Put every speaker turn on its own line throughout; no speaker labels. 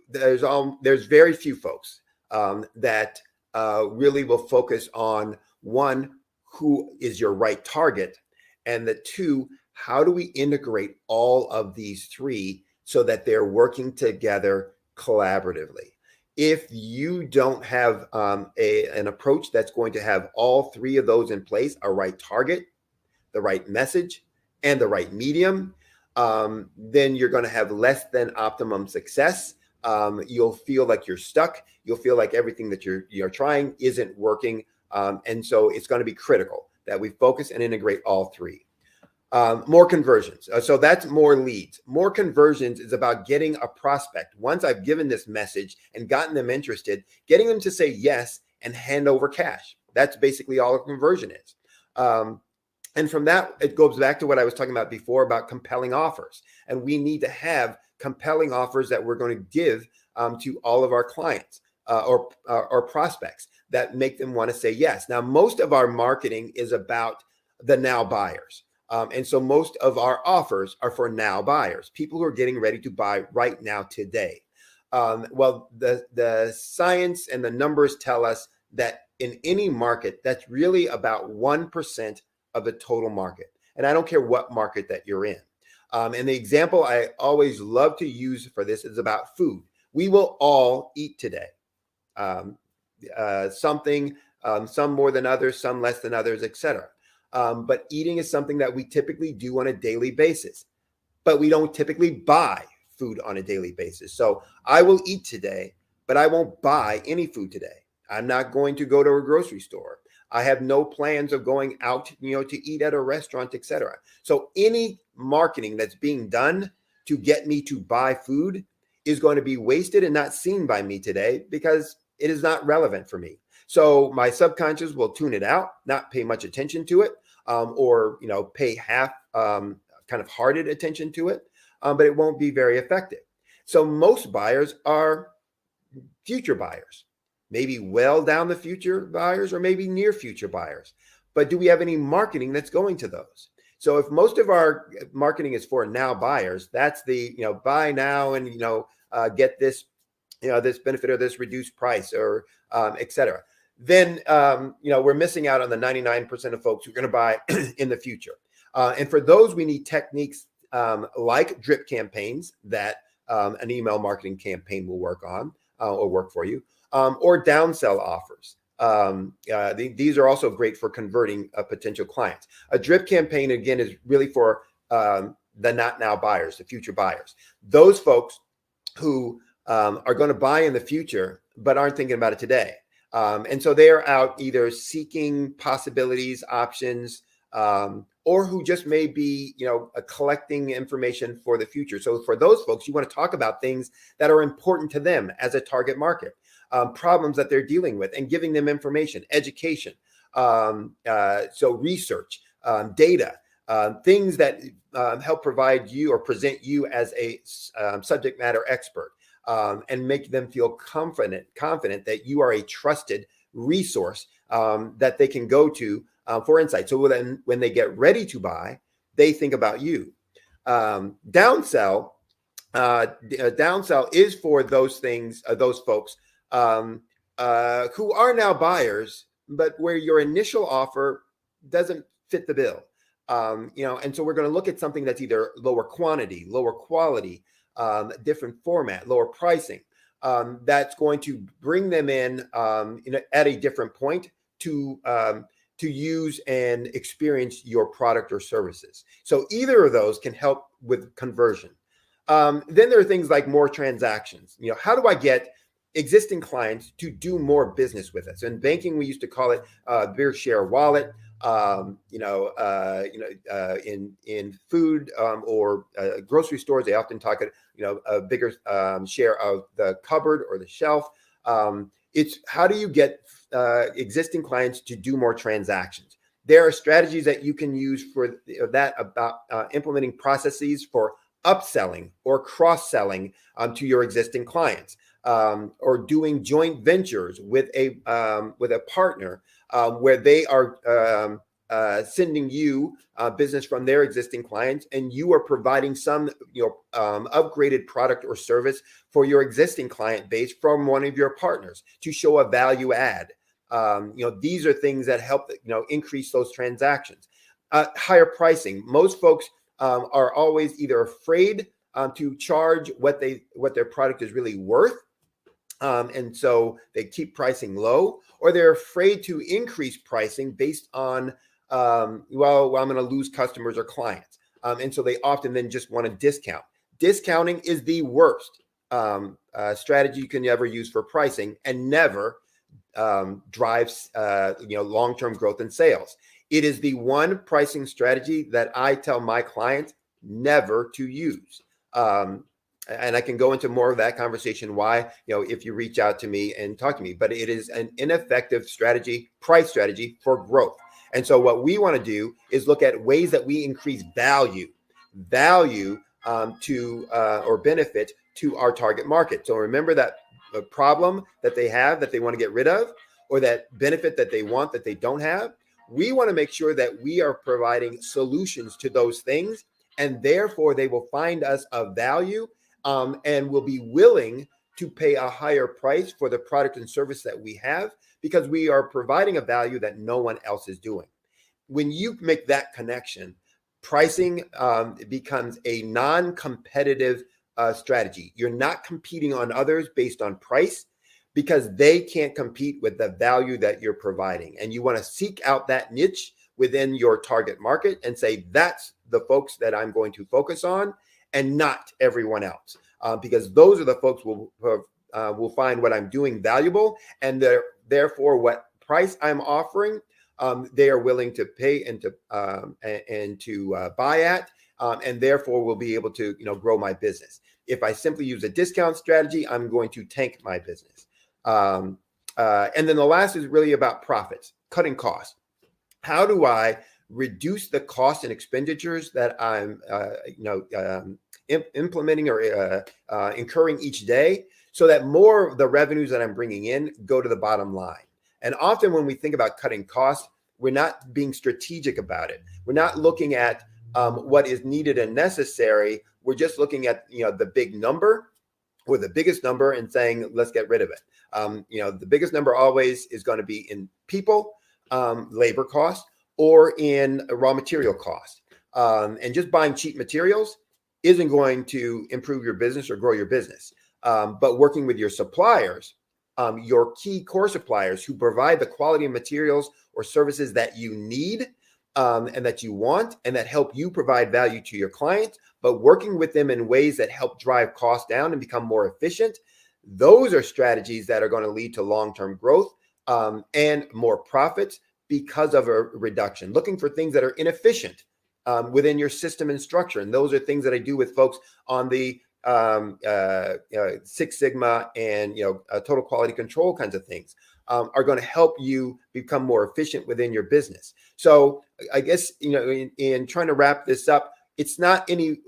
there's very few folks that really will focus on, one, who is your right target, and the two, how do we integrate all of these three so that they're working together collaboratively. If you don't have an approach that's going to have all three of those in place, a right target, the right message, and the right medium, then you're going to have less than optimum success. You'll feel like you're stuck. You'll feel like everything that you're trying isn't working. And so it's going to be critical that we focus and integrate all three. More conversions. So that's more leads. More conversions is about getting a prospect. Once I've given this message and gotten them interested, getting them to say yes and hand over cash. That's basically all a conversion is. And from that, it goes back to what I was talking about before about compelling offers. And we need to have compelling offers that we're going to give to all of our clients or prospects that make them want to say yes. Now, most of our marketing is about the now buyers. And so most of our offers are for now buyers, people who are getting ready to buy right now today. Well, the science and the numbers tell us that in any market, that's really about 1% of the total market. And I don't care what market that you're in. And the example I always love to use for this is about food. We will all eat today. Something, some more than others, some less than others, etc. But eating is something that we typically do on a daily basis, but we don't typically buy food on a daily basis. So I will eat today, but I won't buy any food today. I'm not going to go to a grocery store. I have no plans of going out, to eat at a restaurant, etc. So any marketing that's being done to get me to buy food is going to be wasted and not seen by me today because it is not relevant for me. So my subconscious will tune it out, not pay much attention to it, or pay half kind of hearted attention to it, but it won't be very effective. So most buyers are future buyers, maybe well down the future buyers or maybe near future buyers. But do we have any marketing that's going to those? So if most of our marketing is for now buyers, that's the buy now and get this this benefit or this reduced price or etc. Then we're missing out on the 99% of folks who are going to buy in the future. And for those, we need techniques like drip campaigns that an email marketing campaign will work on or work for you, or downsell offers. These are also great for converting potential clients. A drip campaign, again, is really for the not now buyers, the future buyers. Those folks who are going to buy in the future, but aren't thinking about it today. And so they are out either seeking possibilities, options, or who just may be, collecting information for the future. So for those folks, you want to talk about things that are important to them as a target market, problems that they're dealing with, and giving them information, education, so research, data, things that help provide you or present you as a subject matter expert. And make them feel confident that you are a trusted resource that they can go to for insight. So then when they get ready to buy, they think about you. Downsell is for those things, those folks who are now buyers, but where your initial offer doesn't fit the bill. And so we're going to look at something that's either lower quantity, lower quality, different format, lower pricing, that's going to bring them in at a different point to use and experience your product or services. So either of those can help with conversion. Then there are things like more transactions. How do I get existing clients to do more business with us? In banking, we used to call it beer share wallet. In food or grocery stores, they often talk a bigger share of the cupboard or the shelf. It's how do you get existing clients to do more transactions? There are strategies that you can use for that about implementing processes for upselling or cross-selling to your existing clients, or doing joint ventures with a partner where they are sending you business from their existing clients, and you are providing some upgraded product or service for your existing client base from one of your partners to show a value add. These are things that help increase those transactions. Higher pricing. Most folks are always either afraid to charge what their product is really worth, and so they keep pricing low, or they're afraid to increase pricing based on I'm going to lose customers or clients, and so they often then just want to discount. Discounting is the worst strategy you can ever use for pricing, and never drives long-term growth in sales. It is the one pricing strategy that I tell my clients never to use. And I can go into more of that conversation why, if you reach out to me and talk to me, but it is an ineffective strategy, price strategy for growth. And so what we want to do is look at ways that we increase value to or benefit to our target market. So remember that the problem that they have that they want to get rid of, or that benefit that they want that they don't have. We want to make sure that we are providing solutions to those things, and therefore they will find us of value, and will be willing to pay a higher price for the product and service that we have, because we are providing a value that no one else is doing. When you make that connection, pricing becomes a non-competitive strategy. You're not competing on others based on price, because they can't compete with the value that you're providing. And you want to seek out that niche within your target market and say, that's the folks that I'm going to focus on, and not everyone else, because those are the folks who will find what I'm doing valuable, and therefore what price I'm offering, they are willing to pay and to buy at, and therefore will be able to grow my business. If I simply use a discount strategy, I'm going to tank my business. And then the last is really about profits, cutting costs. How do I reduce the costs and expenditures that I'm implementing or incurring each day, so that more of the revenues that I'm bringing in go to the bottom line? And often when we think about cutting costs, we're not being strategic about it. We're not looking at what is needed and necessary. We're just looking at the big number, or the biggest number, and saying, let's get rid of it. The biggest number always is going to be in people, labor cost, or in raw material cost. And just buying cheap materials isn't going to improve your business or grow your business. But working with your suppliers, your key core suppliers who provide the quality of materials or services that you need, and that you want, and that help you provide value to your clients, but working with them in ways that help drive costs down and become more efficient. Those are strategies that are going to lead to long-term growth and more profits because of a reduction. Looking for things that are inefficient within your system and structure. And those are things that I do with folks on the Six Sigma and total quality control kinds of things, are going to help you become more efficient within your business. So I guess in trying to wrap this up, it's not any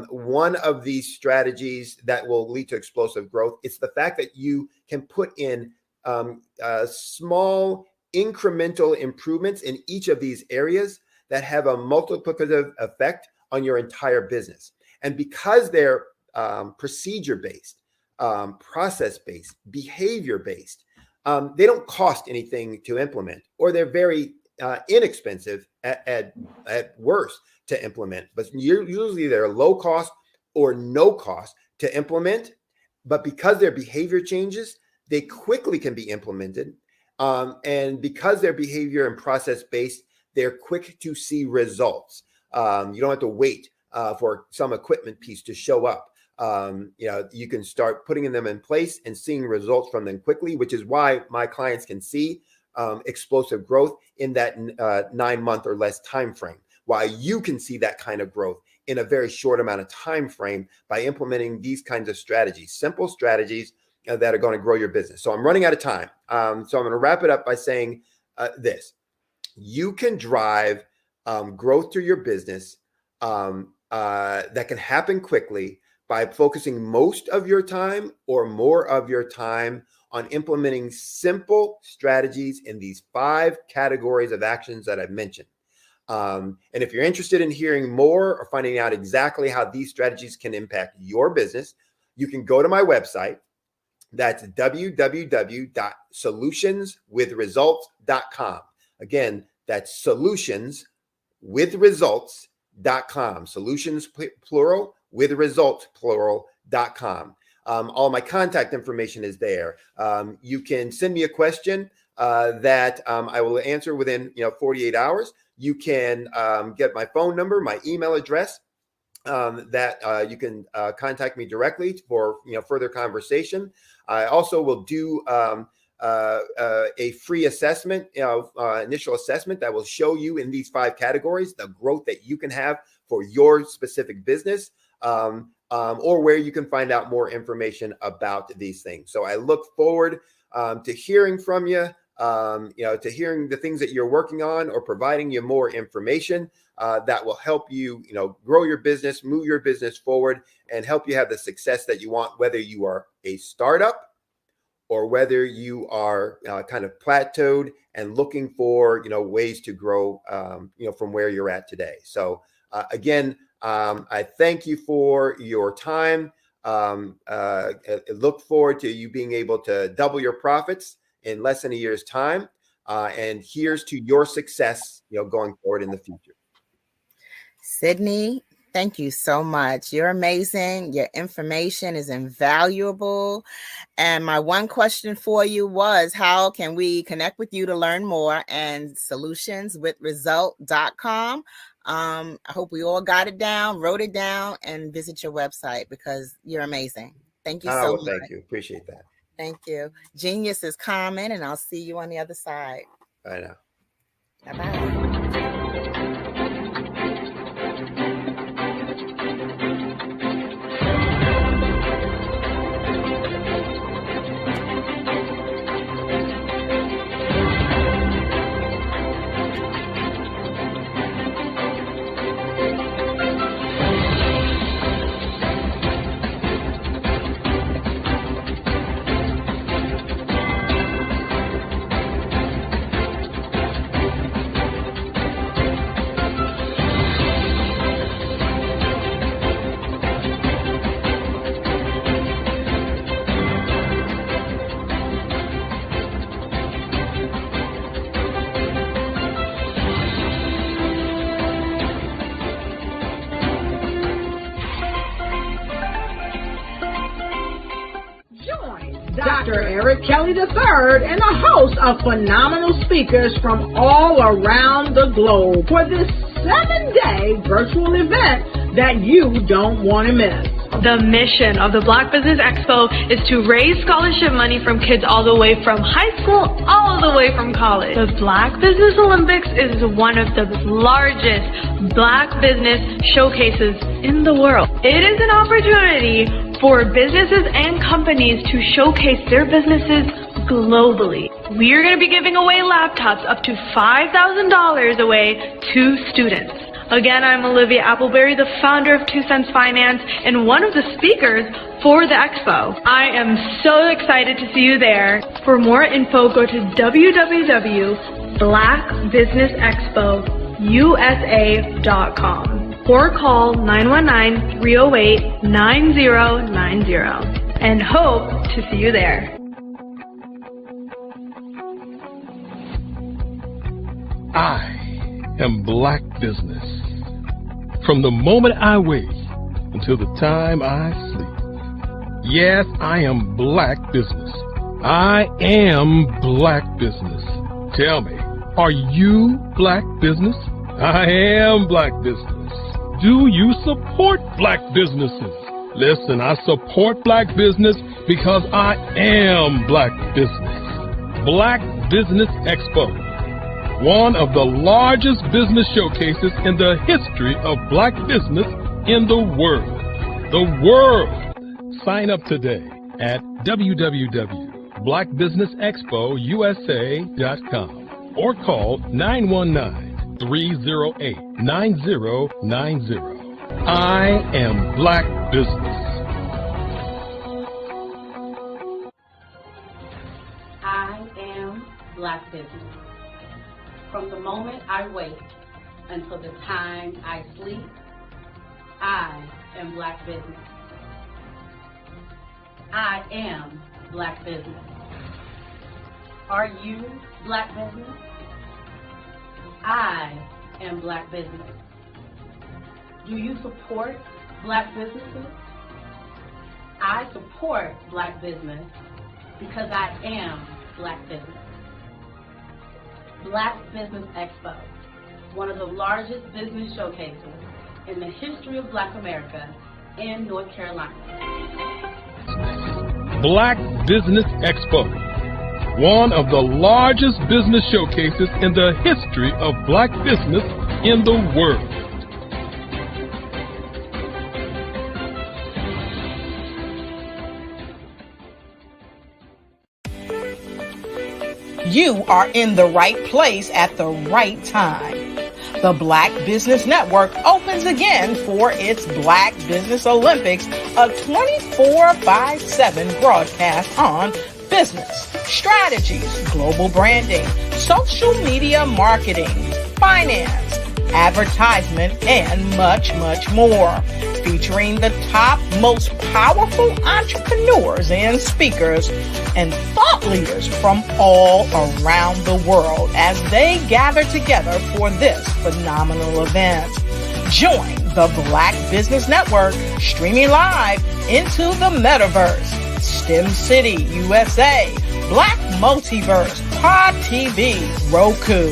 one of these strategies that will lead to explosive growth. It's the fact that you can put in small incremental improvements in each of these areas that have a multiplicative effect on your entire business. And because they're procedure-based, process-based, behavior-based, they don't cost anything to implement, or they're very inexpensive at worst to implement. But usually they're low cost or no cost to implement. But because their behavior changes, they quickly can be implemented. And because their behavior and process-based, they're quick to see results. You don't have to wait for some equipment piece to show up. You can start putting them in place and seeing results from them quickly, which is why my clients can see explosive growth in that 9-month or less time frame. Why you can see that kind of growth in a very short amount of time frame by implementing these kinds of strategies, simple strategies that are going to grow your business. So I'm running out of time. So I'm going to wrap it up by saying this. You can drive growth to your business that can happen quickly by focusing most of your time or more of your time on implementing simple strategies in these 5 categories of actions that I've mentioned. And if you're interested in hearing more or finding out exactly how these strategies can impact your business, you can go to my website. That's www.solutionswithresults.com. Again, that's solutionswithresults.com. Solutions plural, with results plural.com. All my contact information is there. You can send me a question that I will answer within 48 hours. You can get my phone number, my email address. That you can contact me directly for further conversation. I also will do a free assessment, initial assessment that will show you in these 5 categories the growth that you can have for your specific business, or where you can find out more information about these things. So I look forward to hearing from you. To hearing the things that you're working on, or providing you more information that will help you, grow your business, move your business forward, and help you have the success that you want, whether you are a startup or whether you are kind of plateaued and looking for, ways to grow, from where you're at today. So again, I thank you for your time. I look forward to you being able to double your profits in less than a year's time. And here's to your success, going forward in the future.
Sydney, thank you so much. You're amazing. Your information is invaluable. And my one question for you was, how can we connect with you to learn more? And solutionswithresult.com. I hope we all got it down, wrote it down, and visit your website, because you're amazing. Thank you so much.
Thank you. Appreciate that.
Thank you. Genius is common, and I'll see you on the other side.
I know.
Bye-bye.
Dr. Eric Kelly III and a host of phenomenal speakers from all around the globe for this 7-day virtual event that you don't want to miss.
The mission of the Black Business Expo is to raise scholarship money from kids all the way from high school all the way from college. The Black Business Olympics is one of the largest Black business showcases in the world. It is an opportunity for businesses and companies to showcase their businesses globally. We are going to be giving away laptops up to $5,000 away to students. Again, I'm Olivia Appleberry, the founder of 2 Cents Finance and one of the speakers for the expo. I am so excited to see you there. For more info, go to www.blackbusinessexpousa.com or call 919-308-9090 and hope to see you there.
I am Black Business. From the moment I wake until the time I sleep. Yes, I am Black Business. I am Black Business. Tell me, are you Black Business? I am Black Business. Do you support Black businesses? Listen, I support Black business because I am Black Business. Black Business Expo, one of the largest business showcases in the history of Black business in the world. The world! Sign up today at www.blackbusinessexpousa.com or call 919-308-9090. I am Black Business.
I am Black Business. From the moment I wake until the time I sleep. I am Black business. I am Black business. Are you Black business? I am Black business. Do you support Black businesses? I support Black business because I am Black business. Black Business Expo, one of the largest business showcases in the history of Black America in North Carolina.
Black Business Expo, one of the largest business showcases in the history of Black business in the world.
You are in the right place at the right time. The Black Business Network opens again for its Black Business Olympics, a 24/7 broadcast on business, strategies, global branding, social media marketing, finance, advertisement, and much, much more. Featuring the top, most powerful entrepreneurs and speakers and thought leaders from all around the world as they gather together for this phenomenal event. Join the Black Business Network streaming live into the metaverse, STEM City, USA, Black Multiverse, Pod TV, Roku,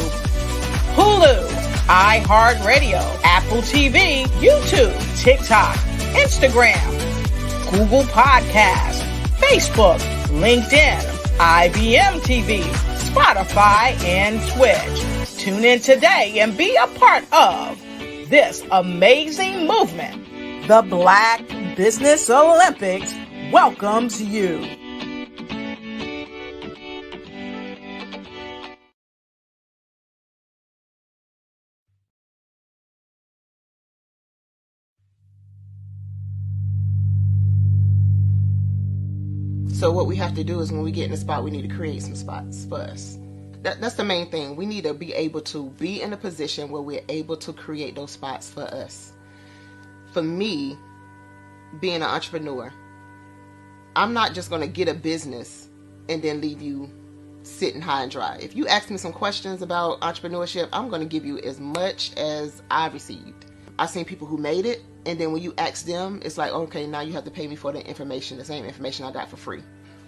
Hulu, iHeartRadio, Apple TV, YouTube, TikTok, Instagram, Google Podcasts, Facebook, LinkedIn, IBM TV, Spotify, and Twitch. Tune in today and be a part of this amazing movement. The Black Business Olympics welcomes you.
So what we have to do is when we get in the spot, we need to create some spots for us. That's the main thing. We need to be able to be in a position where we're able to create those spots for us. For me, being an entrepreneur, I'm not just going to get a business and then leave you sitting high and dry. If you ask me some questions about entrepreneurship, I'm going to give you as much as I received. I've seen people who made it, and then when you ask them, it's like, okay, now you have to pay me for the information, the same information I got for free.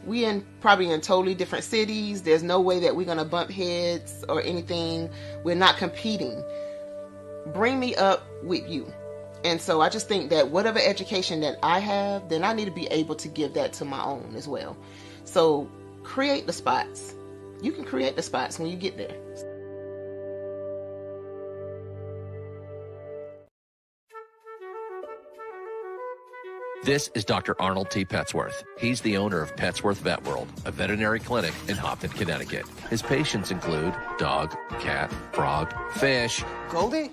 We probably in totally different cities. There's no way that we're going to bump heads or anything. We're not competing. Bring me up with you. And so I just think that whatever education that I have, then I need to be able to give that to my own as well. So create the spots. You can create the spots when you get there.
This is Dr. Arnold T. Petsworth. He's the owner of Petsworth Vet World, a veterinary clinic in Hopton, Connecticut. His patients include dog, cat, frog, fish,
Goldie,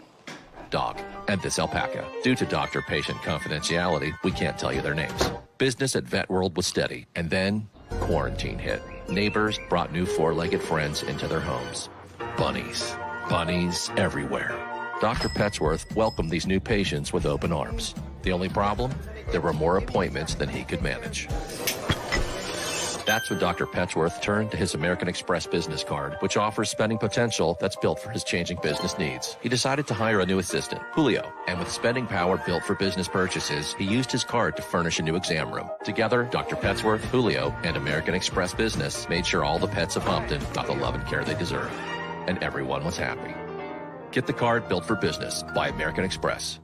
dog, and this alpaca. Due to doctor-patient confidentiality, we can't tell you their names. Business at Vet World was steady, and then quarantine hit. Neighbors brought new four-legged friends into their homes. Bunnies. Bunnies everywhere. Dr. Petsworth welcomed these new patients with open arms. The only problem? There were more appointments than he could manage. That's when Dr. Petsworth turned to his American Express business card, which offers spending potential that's built for his changing business needs. He decided to hire a new assistant, Julio, and with spending power built for business purchases, he used his card to furnish a new exam room. Together, Dr. Petsworth, Julio, and American Express Business made sure all the pets of Hopton got the love and care they deserve. And everyone was happy. Get the card built for business by American Express.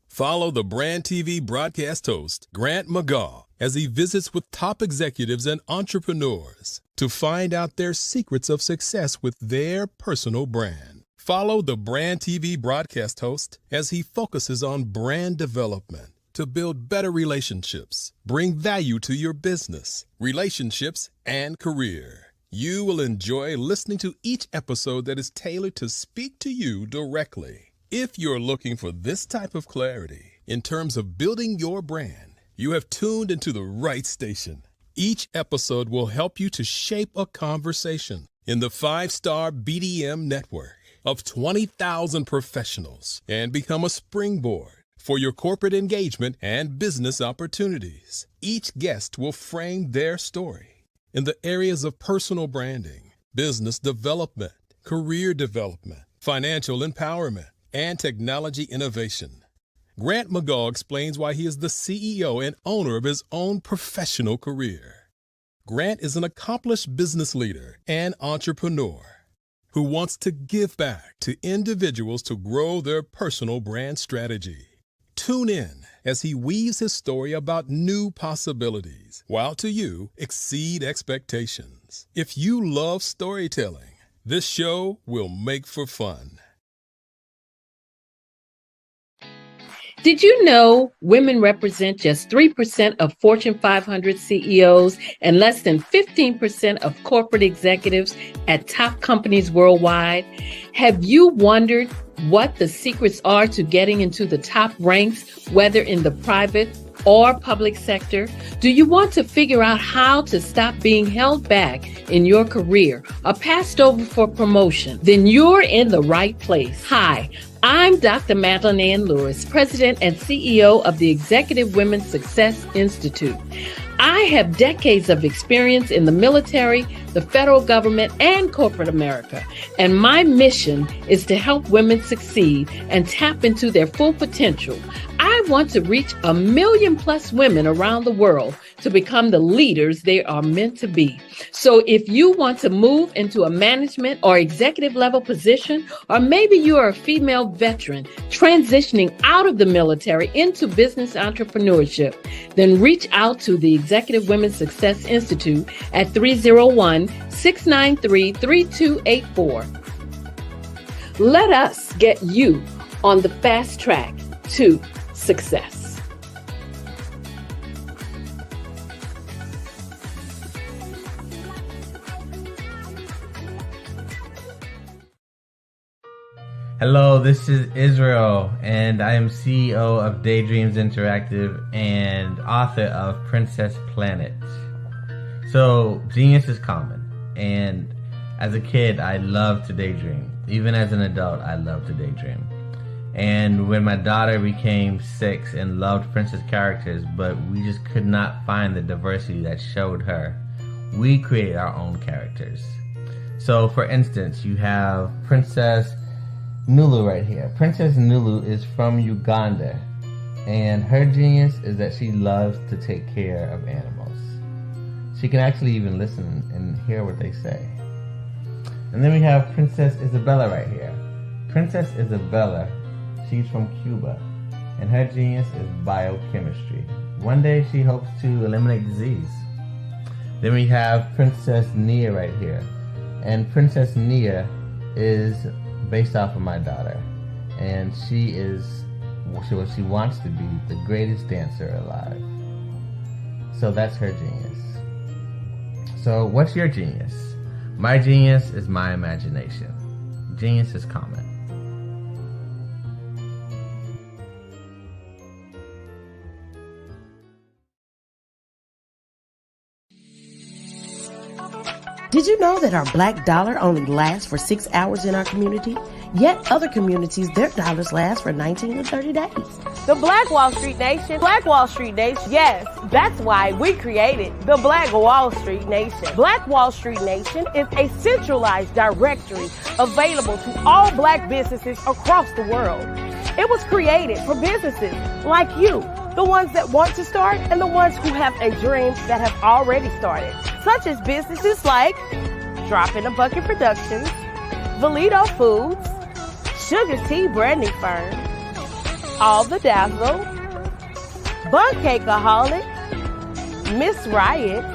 Follow the Brand TV broadcast host, Grant McGaw, as he visits with top executives and entrepreneurs to find out their secrets of success with their personal brand. Follow the Brand TV broadcast host as he focuses on brand development to build better relationships, bring value to your business, relationships, and career. You will enjoy listening to each episode that is tailored to speak to you directly. If you're looking for this type of clarity in terms of building your brand, you have tuned into the right station. Each episode will help you to shape a conversation in the 5-star BDM network. of 20,000 professionals and become a springboard for your corporate engagement and business opportunities. Each guest will frame their story in the areas of personal branding, business development, career development, financial empowerment, and technology innovation. Grant McGaugh explains why he is the CEO and owner of his own professional career. Grant is an accomplished business leader and entrepreneur who wants to give back to individuals to grow their personal brand strategy. Tune in as he weaves his story about new possibilities, while to you exceed expectations. If you love storytelling, this show will make for fun.
Did you know women represent just 3% of Fortune 500 CEOs and less than 15% of corporate executives at top companies worldwide? Have you wondered what the secrets are to getting into the top ranks, whether in the private or public sector? Do you want to figure out how to stop being held back in your career or passed over for promotion? Then you're in the right place. Hi, I'm Dr. Madeline Ann Lewis, President and CEO of the Executive Women's Success Institute. I have decades of experience in the military, the federal government, and corporate America, and my mission is to help women succeed and tap into their full potential. I want to reach 1 million plus women around the world to become the leaders they are meant to be. So if you want to move into a management or executive level position, or maybe you are a female veteran transitioning out of the military into business entrepreneurship, then reach out to the Executive Women's Success Institute at 301-693-3284. Let us get you on the fast track to success.
Hello, this is Israel, and I am CEO of Daydreams Interactive and author of Princess Planet. So, genius is common, and as a kid, I loved to daydream. Even as an adult, I love to daydream. And when my daughter became 6 and loved princess characters, but we just could not find the diversity that showed her, we created our own characters. So, for instance, you have Princess Nulu right here. Princess Nulu is from Uganda, and her genius is that she loves to take care of animals. She can actually even listen and hear what they say. And then we have Princess Isabella right here. Princess Isabella, she's from Cuba, and her genius is biochemistry. One day she hopes to eliminate disease. Then we have Princess Nia right here, and Princess Nia is based off of my daughter, and she is what she wants to be, the greatest dancer alive. So that's her genius. So what's your genius? My genius is my imagination. Genius is common.
Did you know that our black dollar only lasts for 6 hours in our community? Yet other communities, their dollars last for 19 to 30 days.
The Black Wall Street Nation. Black Wall Street Nation. Yes, that's why we created the Black Wall Street Nation. Black Wall Street Nation is a centralized directory available to all black businesses across the world. It was created for businesses like you, the ones that want to start and the ones who have a dream that have already started, such as businesses like Drop in a Bucket Productions, Valito Foods, Sugar Tea Branding Firm, All the Dazzle, Bun Cakeaholic, Miss Riot,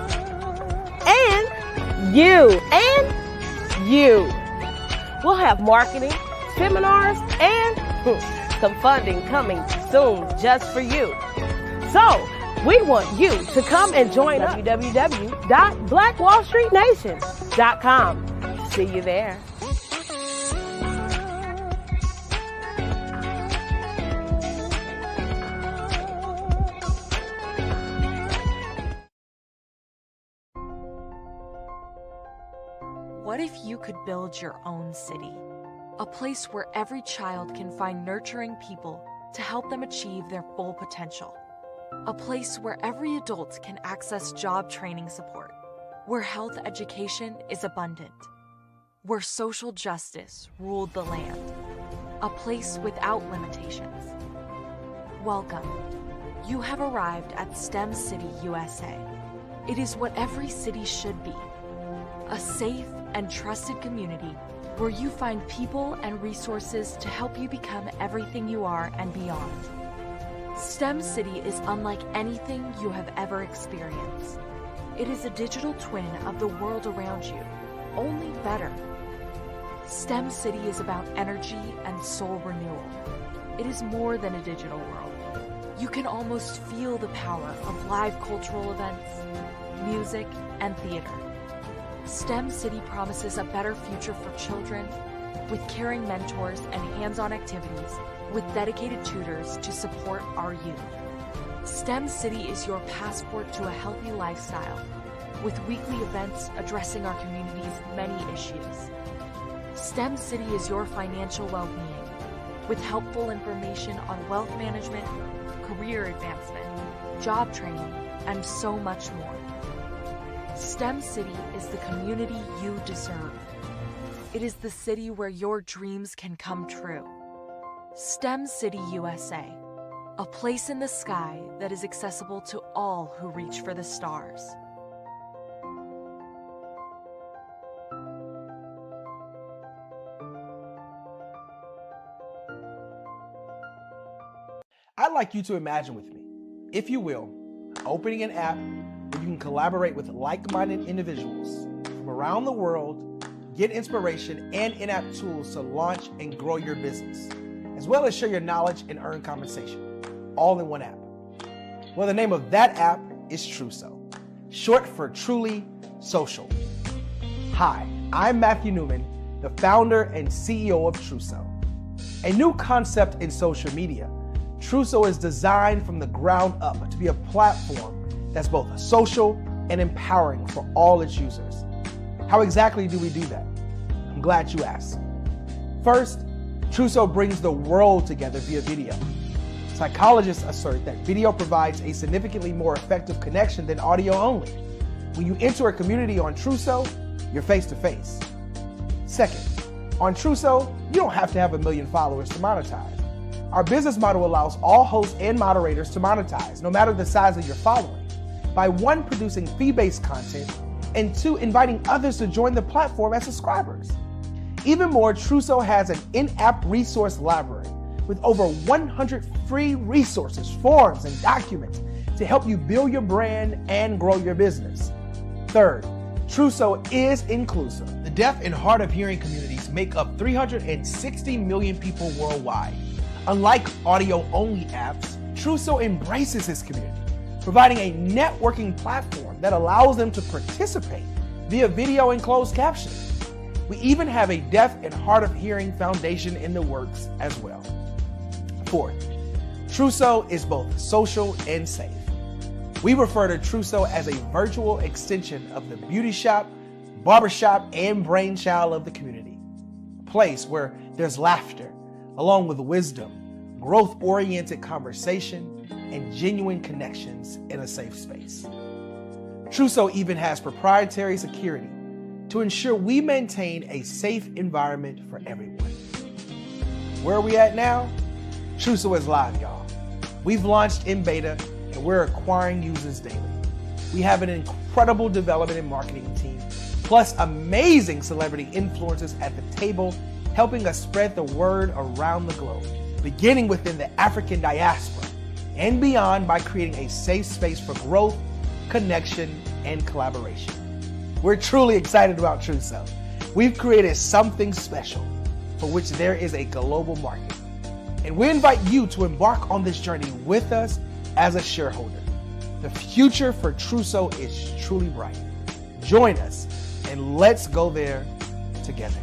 and you. We'll have marketing, seminars, and some funding coming soon just for you. So, we want you to come and join us. www.blackwallstreetnation.com. See you there.
What if you could build your own city? A place where every child can find nurturing people to help them achieve their full potential. A place where every adult can access job training support, where health education is abundant, where social justice ruled the land. A place without limitations. Welcome. You have arrived at STEM City, USA. It is what every city should be. A safe and trusted community where you find people and resources to help you become everything you are and beyond. STEM City is unlike anything you have ever experienced. It is a digital twin of the world around you, only better. STEM City is about energy and soul renewal. It is more than a digital world. You can almost feel the power of live cultural events, music, and theater. STEM City promises a better future for children with caring mentors and hands-on activities with dedicated tutors to support our youth. STEM City is your passport to a healthy lifestyle with weekly events addressing our community's many issues. STEM City is your financial well-being with helpful information on wealth management, career advancement, job training, and so much more. STEM City is the community you deserve. It is the city where your dreams can come true. STEM City USA, a place in the sky that is accessible to all who reach for the stars.
I'd like you to imagine with me, if you will, opening an app where you can collaborate with like-minded individuals from around the world, get inspiration and in-app tools to launch and grow your business, as well as share your knowledge and earn compensation, all in one app. Well, the name of that app is Truso, short for Truly Social. Hi, I'm Matthew Newman, the founder and CEO of Truso, a new concept in social media. Truso is designed from the ground up to be a platform that's both social and empowering for all its users. How exactly do we do that? I'm glad you asked. First, Truso brings the world together via video. Psychologists assert that video provides a significantly more effective connection than audio only. When you enter a community on Truso, you're face to face. Second, on Truso, you don't have to have 1 million followers to monetize. Our business model allows all hosts and moderators to monetize, no matter the size of your following, by 1, producing fee-based content, and 2, inviting others to join the platform as subscribers. Even more, Truso has an in-app resource library with over 100 free resources, forms, and documents to help you build your brand and grow your business. Third, Truso is inclusive. The deaf and hard of hearing communities make up 360 million people worldwide. Unlike audio-only apps, Truso embraces its community, providing a networking platform that allows them to participate via video and closed captioning. We even have a deaf and hard of hearing foundation in the works as well. Fourth, Truso is both social and safe. We refer to Truso as a virtual extension of the beauty shop, barbershop, and brainchild of the community. A place where there's laughter, along with wisdom, growth-oriented conversation, and genuine connections in a safe space. Truso even has proprietary security to ensure we maintain a safe environment for everyone. Where are we at now? Truso is live, y'all. We've launched in beta, and we're acquiring users daily. We have an incredible development and marketing team, plus amazing celebrity influencers at the table, helping us spread the word around the globe, beginning within the African diaspora and beyond by creating a safe space for growth, connection, and collaboration. We're truly excited about Truso. We've created something special for which there is a global market. And we invite you to embark on this journey with us as a shareholder. The future for Truso is truly bright. Join us and let's go there together.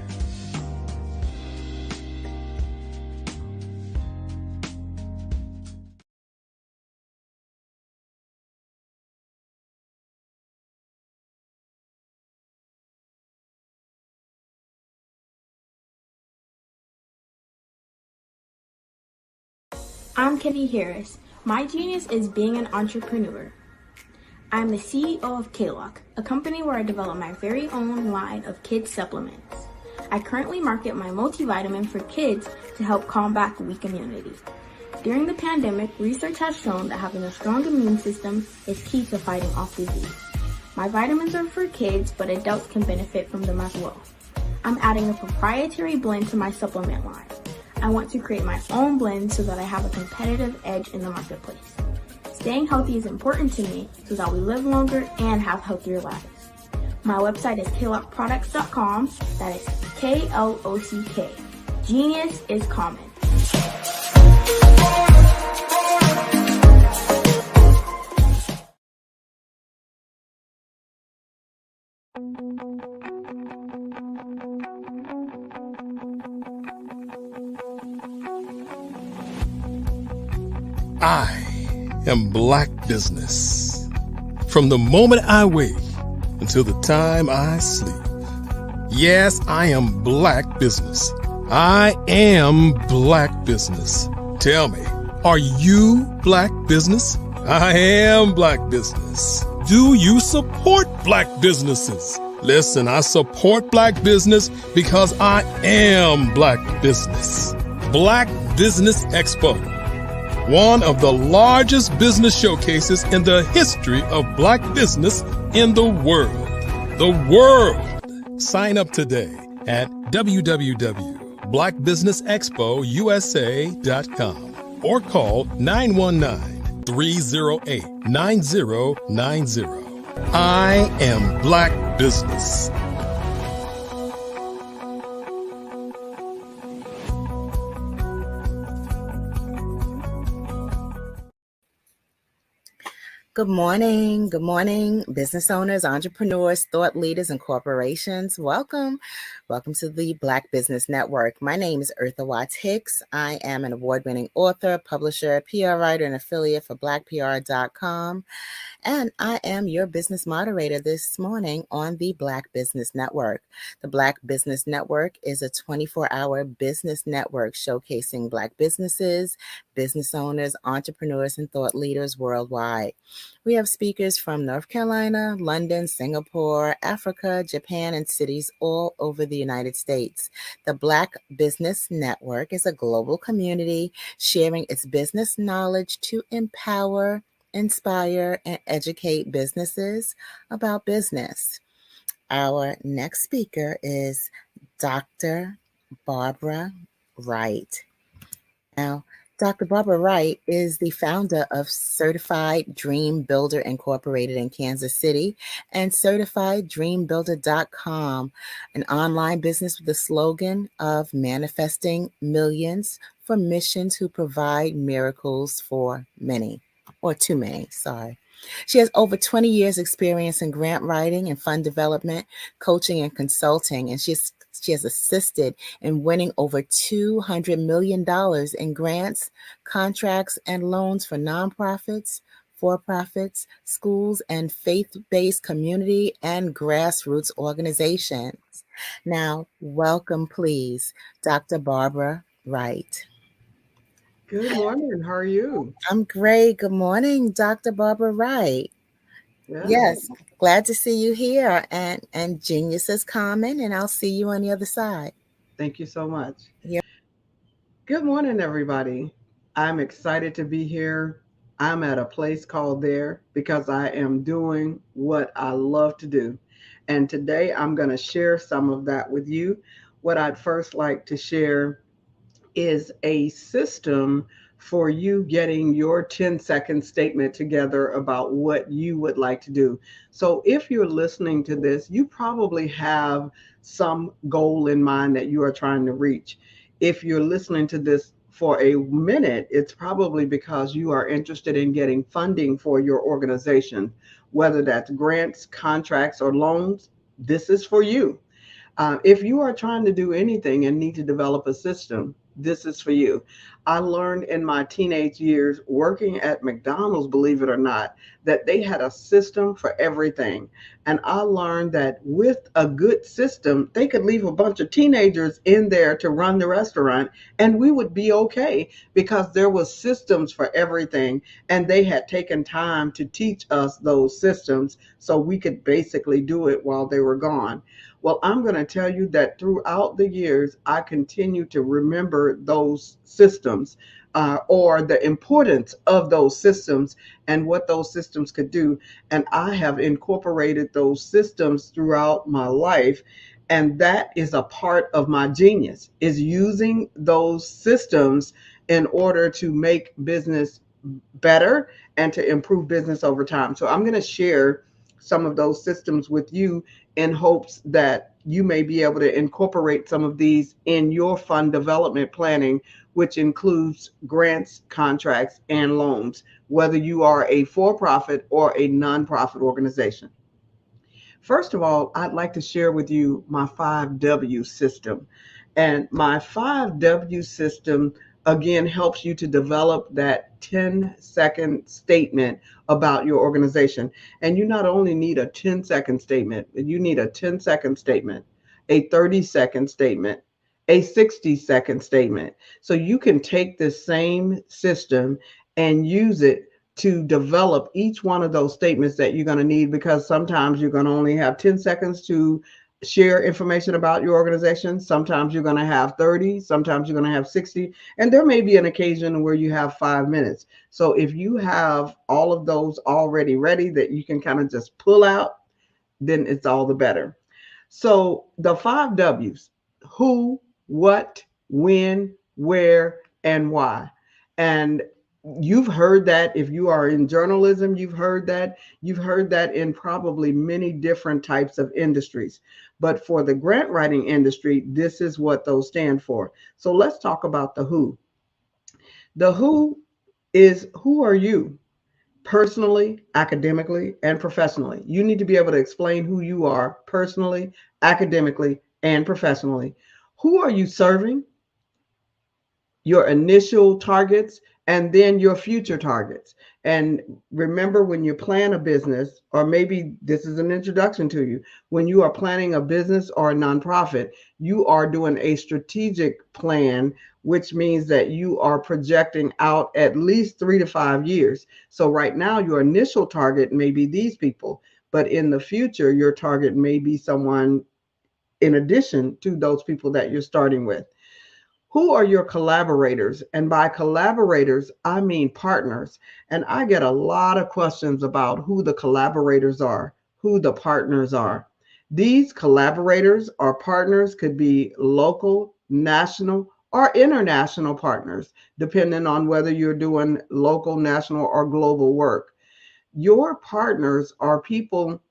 I'm Kenny Harris. My genius is being an entrepreneur. I'm the CEO of K-Lock, a company where I develop my very own line of kids supplements. I currently market my multivitamin for kids to help combat weak immunity. During the pandemic, research has shown that having a strong immune system is key to fighting off disease. My vitamins are for kids, but adults can benefit from them as well. I'm adding a proprietary blend to my supplement line. I want to create my own blend so that I have a competitive edge in the marketplace. Staying healthy is important to me so that we live longer and have healthier lives. My website is klockproducts.com. That is K-L-O-C-K. Genius is common.
I am Black business. From the moment I wake until the time I sleep. Yes, I am Black business. I am Black business. Tell me, are you Black business? I am Black business. Do you support Black businesses? Listen, I support Black business because I am Black business. Black Business Expo, one of the largest business showcases in the history of Black business in the world. The world! Sign up today at www.blackbusinessexpousa.com or call 919-308-9090. I am Black business.
Good morning. Good morning, business owners, entrepreneurs, thought leaders, and corporations. Welcome. Welcome to the Black Business Network. My name is Eartha Watts Hicks. I am an award-winning author, publisher, PR writer, and affiliate for blackpr.com. And I am your business moderator this morning on the Black Business Network. The Black Business Network is a 24-hour business network showcasing Black businesses, business owners, entrepreneurs, and thought leaders worldwide. We have speakers from North Carolina, London, Singapore, Africa, Japan, and cities all over the United States. The Black Business Network is a global community sharing its business knowledge to empower, inspire, and educate businesses about business. Our next speaker is Dr. Barbara Wright. Now, Dr. Barbara Wright is the founder of Certified Dream Builder Incorporated in Kansas City and CertifiedDreamBuilder.com, an online business with the slogan of manifesting millions for missions who provide miracles for many. Or too many, sorry. She has over 20 years experience in grant writing and fund development, coaching, and consulting, and she has assisted in winning over $200 million in grants, contracts, and loans for nonprofits, for-profits, schools, and faith-based community and grassroots organizations. Now, welcome, please, Dr. Barbara Wright.
Good morning. How are you?
I'm great. Good morning, Dr. Barbara Wright. Yes, glad to see you here. And genius is common, and I'll see you on the other side.
Thank you so much.
Yeah.
Good morning, everybody. I'm excited to be here. I'm at a place called There because I am doing what I love to do. And today I'm going to share some of that with you. What I'd first like to share is a system for you getting your 10-second statement together about what you would like to do. So if you're listening to this, you probably have some goal in mind that you are trying to reach. If you're listening to this for a minute, it's probably because you are interested in getting funding for your organization, whether that's grants, contracts, or loans. This is for you. If you are trying to do anything and need to develop a system, this is for you. I learned in my teenage years working at McDonald's, believe it or not, that they had a system for everything. And I learned that with a good system, they could leave a bunch of teenagers in there to run the restaurant and we would be okay, because there was systems for everything. And they had taken time to teach us those systems so we could basically do it while they were gone. Well, I'm going to tell you that throughout the years, I continue to remember those systems, or the importance of those systems and what those systems could do. And I have incorporated those systems throughout my life. And that is a part of my genius, is using those systems in order to make business better and to improve business over time. So I'm going to share some of those systems with you in hopes that you may be able to incorporate some of these in your fund development planning, which includes grants, contracts, and loans, whether you are a for-profit or a nonprofit organization. First of all, I'd like to share with you my 5W system. And my 5W system, again, helps you to develop that 10-second statement about your organization. And you not only need a 10-second statement, you need a 10-second statement, a 30-second statement, a 60-second statement. So you can take this same system and use it to develop each one of those statements that you're going to need, because sometimes you're going to only have 10 seconds to share information about your organization. Sometimes you're going to have 30, sometimes you're going to have 60, and there may be an occasion where you have 5 minutes. So if you have all of those already ready that you can kind of just pull out, then it's all the better. So the 5 W's: who, what, when, where, and why. And you've heard that if you are in journalism, you've heard that in probably many different types of industries. But for the grant writing industry, this is what those stand for. So let's talk about the who. The who is, who are you? Personally, academically, and professionally. You need to be able to explain who you are personally, academically, and professionally. Who are you serving? Your initial targets, and then your future targets. And remember, when you plan a business, or maybe this is an introduction to you, when you are planning a business or a nonprofit, you are doing a strategic plan, which means that you are projecting out at least 3 to 5 years. So right now, your initial target may be these people, but in the future, your target may be someone in addition to those people that you're starting with. Who are your collaborators? And by collaborators, I mean partners. And I get a lot of questions about who the collaborators are, who the partners are. These collaborators or partners could be local, national, or international partners, depending on whether you're doing local, national, or global work. Your partners are people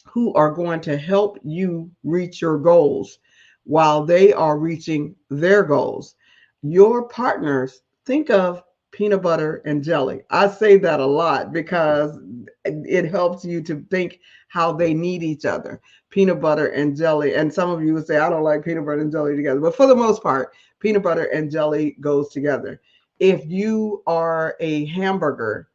who are going to help you reach your goals while they are reaching their goals. Your partners, think of peanut butter and jelly. I say that a lot because it helps you to think how they need each other. Peanut butter and jelly. And some of you would say, I don't like peanut butter and jelly together. But for the most part, peanut butter and jelly goes together. If you are a hamburger,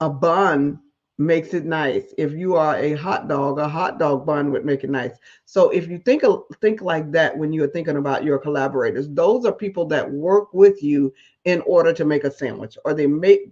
a bun makes it nice. If you are a hot dog bun would make it nice. So if you think like that when you're thinking about your collaborators, those are people that work with you in order to make a sandwich, or they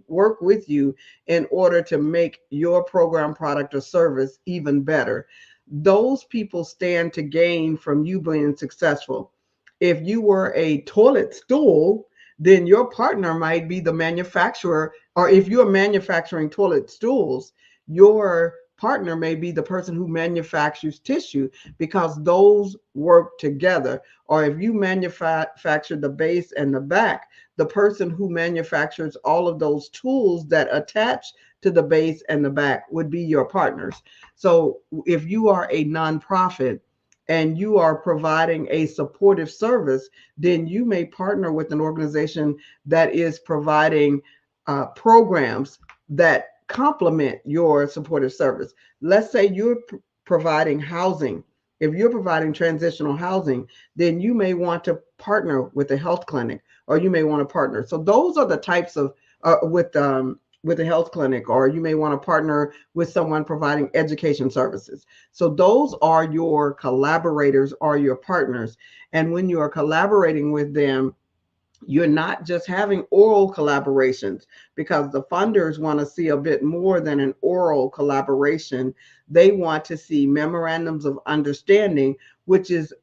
work with you in order to make your program, product, or service even better. Those people stand to gain from you being successful. If you were a toilet stool, then your partner might be the manufacturer, or if you're manufacturing toilet stools, your partner may be the person who manufactures tissue, because those work together. Or if you manufacture the base and the back, the person who manufactures all of those tools that attach to the base and the back would be your partners. So if you are a nonprofit and you are providing a supportive service, then you may partner with an organization that is providing programs that complement your supportive service. Let's say you're providing housing. If you're providing transitional housing, then you may want to partner with a health clinic, or you may want to partner. So those are the types of with with a health clinic, or you may want to partner with someone providing education services. So those are your collaborators or your partners. And when you are collaborating with them, you're not just having oral collaborations, because the funders want to see a bit more than an oral collaboration. They want to see memorandums of understanding, which is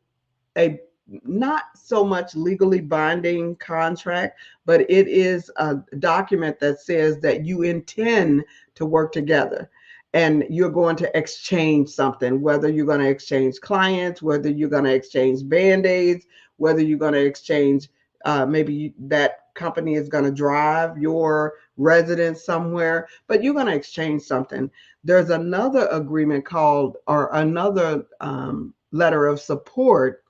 a not so much legally binding contract, but it is a document that says that you intend to work together and you're going to exchange something, whether you're going to exchange clients, whether you're going to exchange band-aids, whether you're going to exchange maybe that company is going to drive your residence somewhere, but you're going to exchange something. There's another agreement called, or another letter of support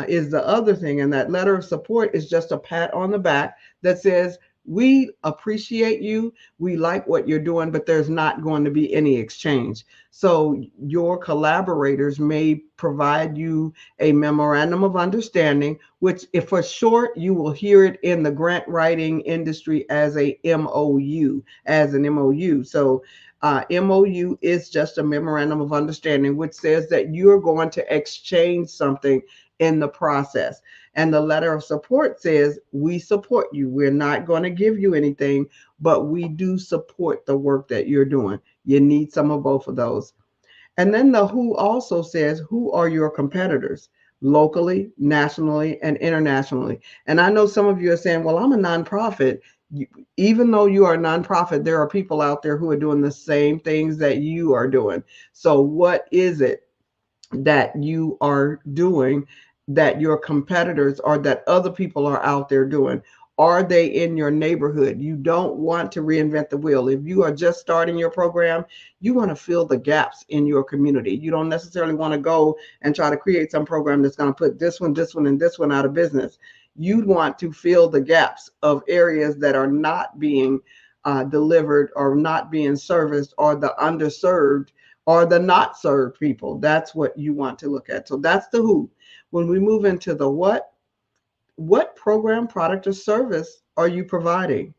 is the other thing. And that letter of support is just a pat on the back that says, we appreciate you, we like what you're doing, but there's not going to be any exchange. So your collaborators may provide you a memorandum of understanding, which if for short, you will hear it in the grant writing industry as a MOU, as an MOU. So MOU is just a memorandum of understanding, which says that you're going to exchange something in the process. And the letter of support says, we support you. We're not going to give you anything, but we do support the work that you're doing. You need some of both of those. And then the who also says, who are your competitors locally, nationally, and internationally? And I know some of you are saying, well, I'm a nonprofit. Even though you are a nonprofit, there are people out there who are doing the same things that you are doing. So what is it that you are doing that your competitors or that other people are out there doing? Are they in your neighborhood? You don't want to reinvent the wheel. If you are just starting your program, you want to fill the gaps in your community. You don't necessarily want to go and try to create some program that's going to put this one, and this one out of business. You'd want to fill the gaps of areas that are not being delivered or not being serviced, or the underserved or the not served people. That's what you want to look at. So that's the who. When we move into the what program, product, or service are you providing?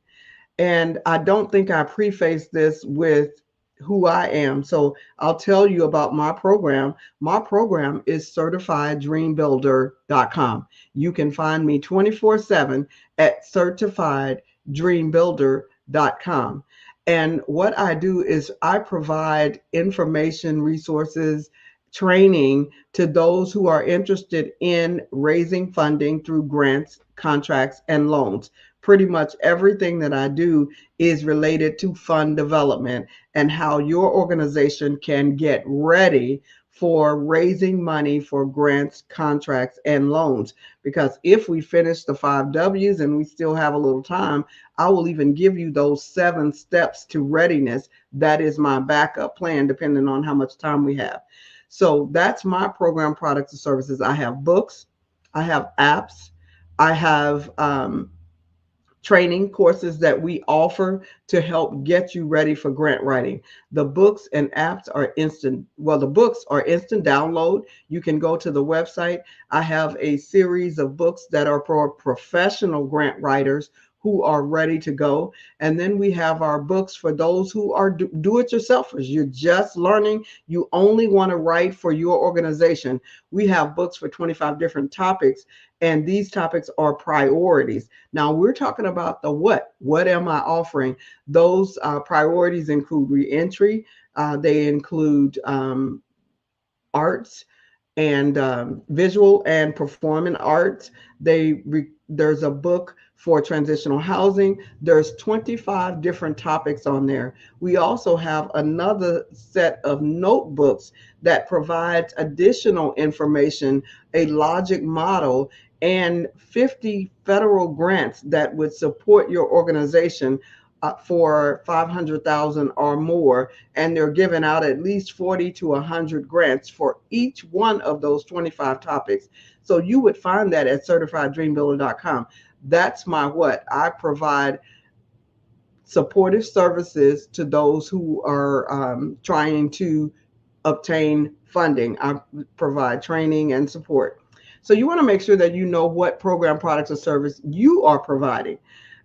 And I don't think I prefaced this with who I am. So I'll tell you about my program. My program is certifieddreambuilder.com. You can find me 24/7 at certifieddreambuilder.com. And what I do is I provide information, resources, training to those who are interested in raising funding through grants, contracts, and loans. Pretty much everything that I do is related to fund development and how your organization can get ready for raising money for grants, contracts, and loans. Because if we finish the 5 W's and we still have a little time, I will even give you those 7 steps to readiness. That is my backup plan, depending on how much time we have. So that's my program, products, and services. I have books, I have apps, I have training courses that we offer to help get you ready for grant writing. The books and apps are instant. Well, the books are instant download. You can go to the website. I have a series of books that are for professional grant writers who are ready to go. And then we have our books for those who are do-it-yourselfers. You're just learning. You only want to write for your organization. We have books for 25 different topics, and these topics are priorities. Now we're talking about the what. What am I offering? Those priorities include reentry. They include arts and visual and performing arts. There's a book for transitional housing. There's 25 different topics on there. We also have another set of notebooks that provides additional information, a logic model, and 50 federal grants that would support your organization for $500,000 or more, and they're giving out at least 40 to 100 grants for each one of those 25 topics. So you would find that at certifieddreambuilder.com. That's my what. I provide supportive services to those who are trying to obtain funding. I provide training and support. So you want to make sure that you know what program, products, or service you are providing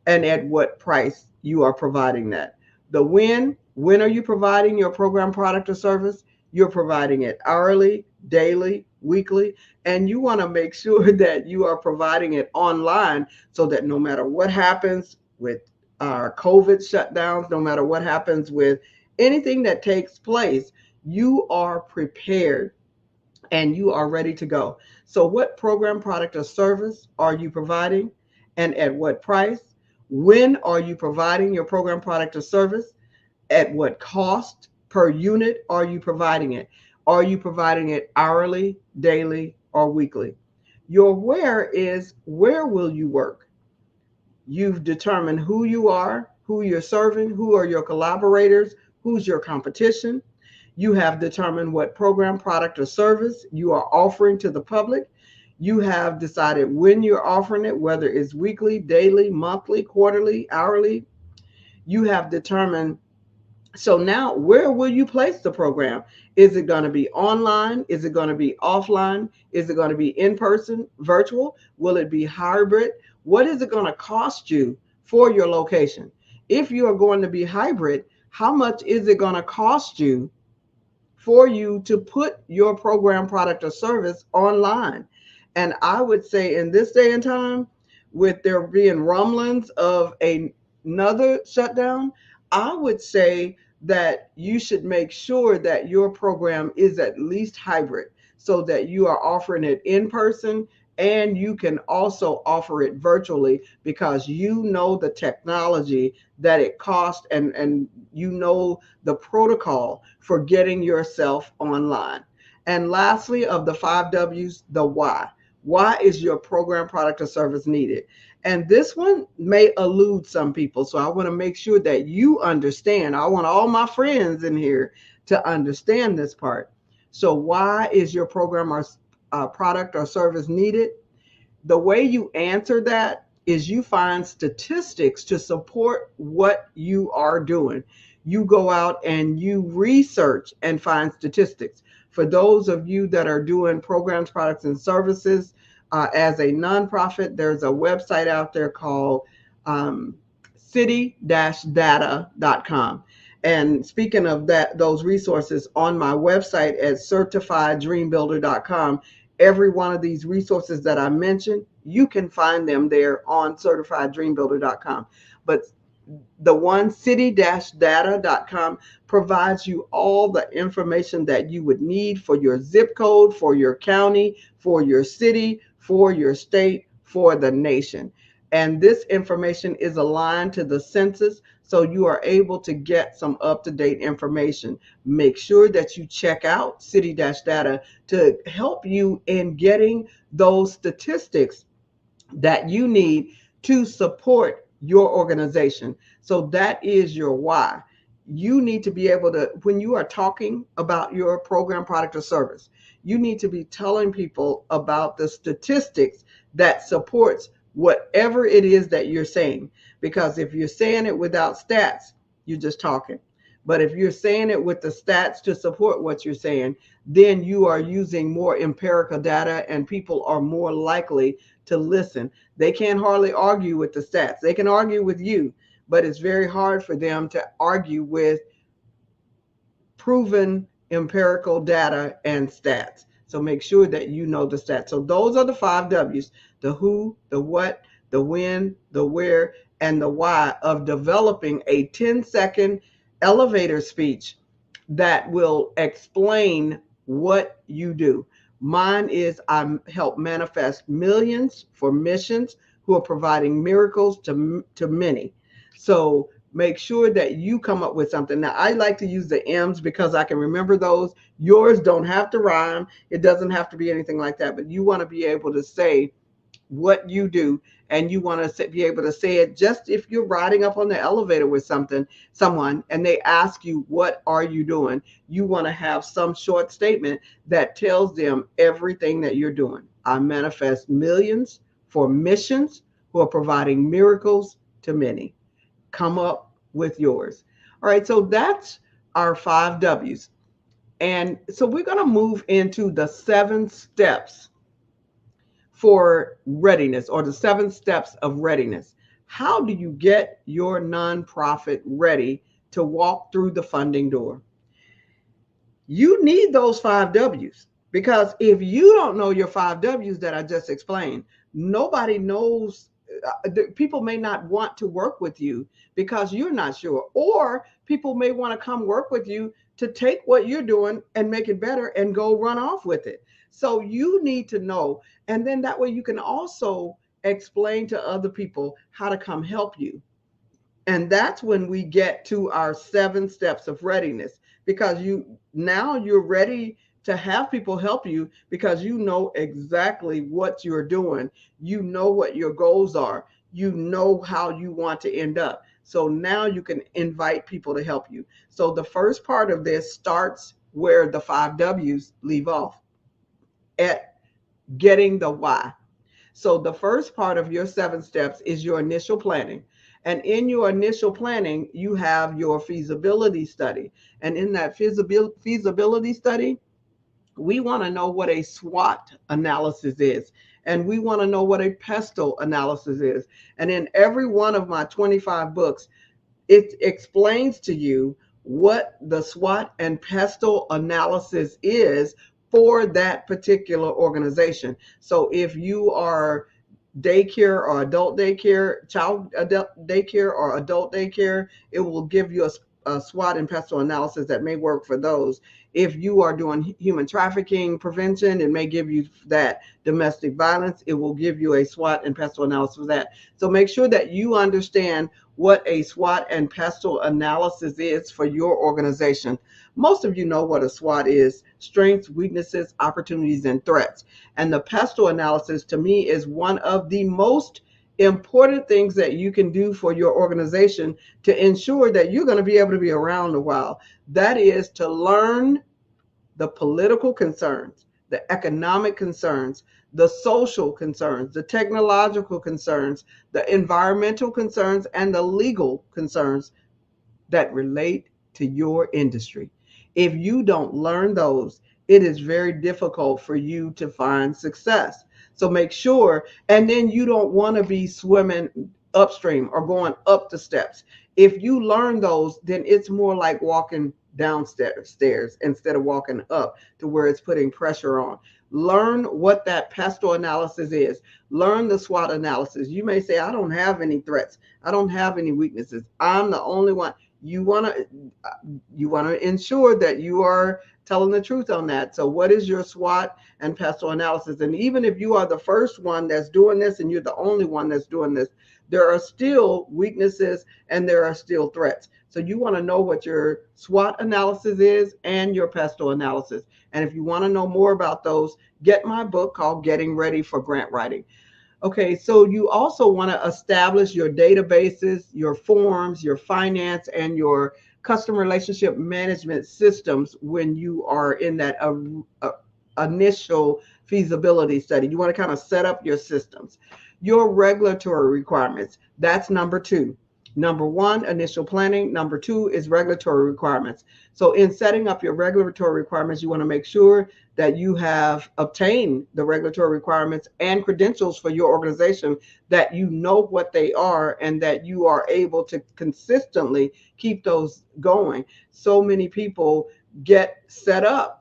and at what price you are providing that. The when are you providing your program, product, or service? You're providing it hourly, daily, weekly, and you want to make sure that you are providing it online so that no matter what happens with our COVID shutdowns, no matter what happens with anything that takes place, you are prepared and you are ready to go. So what program, product, or service are you providing, and at what price? When are you providing your program, product, or service? At what cost per unit are you providing it? Are you providing it hourly, daily, or weekly? Your where is where will you work? You've determined who you are, who you're serving, who are your collaborators, who's your competition. You have determined what program, product, or service you are offering to the public. You have decided when you're offering it, whether it's weekly, daily, monthly, quarterly, hourly. You have determined. So now, where will you place the program? Is it going to be online? Is it going to be offline? Is it going to be in person, virtual? Will it be hybrid? What is it going to cost you for your location? If you are going to be hybrid, how much is it going to cost you for you to put your program, product, or service online? And I would say in this day and time, with there being rumblings of another shutdown, I would say that you should make sure that your program is at least hybrid so that you are offering it in person and you can also offer it virtually, because you know the technology that it costs and you know the protocol for getting yourself online. And lastly, of the 5 W's, the why. Why is your program, product, or service needed? And this one may elude some people. So I want to make sure that you understand. I want all my friends in here to understand this part. So why is your program or product or service needed? The way you answer that is you find statistics to support what you are doing. You go out and you research and find statistics. For those of you that are doing programs, products, and services as a nonprofit, there's a website out there called city-data.com. And speaking of that, those resources on my website at certifieddreambuilder.com, every one of these resources that I mentioned, you can find them there on certifieddreambuilder.com. But the one city-data.com provides you all the information that you would need for your zip code, for your county, for your city, for your state, for the nation. And this information is aligned to the census, so you are able to get some up-to-date information. Make sure that you check out city-data to help you in getting those statistics that you need to support your organization. So that is your why. You need to be able to, when you are talking about your program, product, or service, you need to be telling people about the statistics that supports whatever it is that you're saying. Because if you're saying it without stats, you're just talking. But if you're saying it with the stats to support what you're saying, then you are using more empirical data and people are more likely to listen. They can't hardly argue with the stats. They can argue with you, but it's very hard for them to argue with proven empirical data and stats. So make sure that you know the stats. So those are the 5 W's: the who, the what, the when, the where, and the why of developing a 10-second elevator speech that will explain what you do. Mine is I help manifest millions for missions who are providing miracles to many. So make sure that you come up with something. Now, I like to use the M's because I can remember those. Yours don't have to rhyme. It doesn't have to be anything like that, but you want to be able to say what you do, and you want to be able to say it just if you're riding up on the elevator with someone and they ask you, what are you doing? You want to have some short statement that tells them everything that you're doing. I manifest millions for missions who are providing miracles to many. Come up with yours. All right, so that's our 5 W's. And so we're going to move into the 7 steps for readiness, or the 7 steps of readiness. How do you get your nonprofit ready to walk through the funding door. You need those 5 W's, because if you don't know your 5 W's that I just explained, nobody knows. People may not want to work with you because you're not sure, or people may want to come work with you to take what you're doing and make it better and go run off with it. So you need to know, and then that way you can also explain to other people how to come help you. And that's when we get to our 7 steps of readiness, because you're ready to have people help you because you know exactly what you're doing. You know what your goals are. You know how you want to end up. So now you can invite people to help you. So the first part of this starts where the 5 W's leave off, at getting the why. So the first part of your 7 steps is your initial planning. And in your initial planning, you have your feasibility study. And in that feasibility study, we want to know what a SWOT analysis is. And we want to know what a pestle analysis is. And in every one of my 25 books, it explains to you what the SWOT and pestle analysis is for that particular organization. So if you are daycare or adult daycare, child adult daycare or adult daycare, it will give you a SWOT and pestle analysis that may work for those. If you are doing human trafficking prevention, it may give you that. Domestic violence, it will give you a SWOT and pestle analysis for that. So make sure that you understand what a SWOT and pestle analysis is for your organization. Most of you know what a SWOT is: strengths, weaknesses, opportunities, and threats. And the pestle analysis, to me, is one of the most important things that you can do for your organization to ensure that you're going to be able to be around a while. That is to learn the political concerns, the economic concerns, the social concerns, the technological concerns, the environmental concerns, and the legal concerns that relate to your industry. If you don't learn those, it is very difficult for you to find success. So make sure, and then you don't want to be swimming upstream or going up the steps. If you learn those, then it's more like walking downstairs instead of walking up to where it's putting pressure on. Learn what that pestle analysis is. Learn the SWOT analysis. You may say, I don't have any threats. I don't have any weaknesses. I'm the only one. You want to ensure that you are telling the truth on that. So what is your SWOT and pestle analysis? And even if you are the first one that's doing this and you're the only one that's doing this, there are still weaknesses and there are still threats. So you want to know what your SWOT analysis is and your pestle analysis. And if you want to know more about those, get my book called Getting Ready for Grant Writing. Okay, so you also want to establish your databases, your forms, your finance, and your customer relationship management systems when you are in that initial feasibility study. You want to kind of set up your systems. Your regulatory requirements, that's number 2. Number 1, initial planning. Number 2 is regulatory requirements. So in setting up your regulatory requirements, you want to make sure that you have obtained the regulatory requirements and credentials for your organization, that you know what they are and that you are able to consistently keep those going. So many people get set up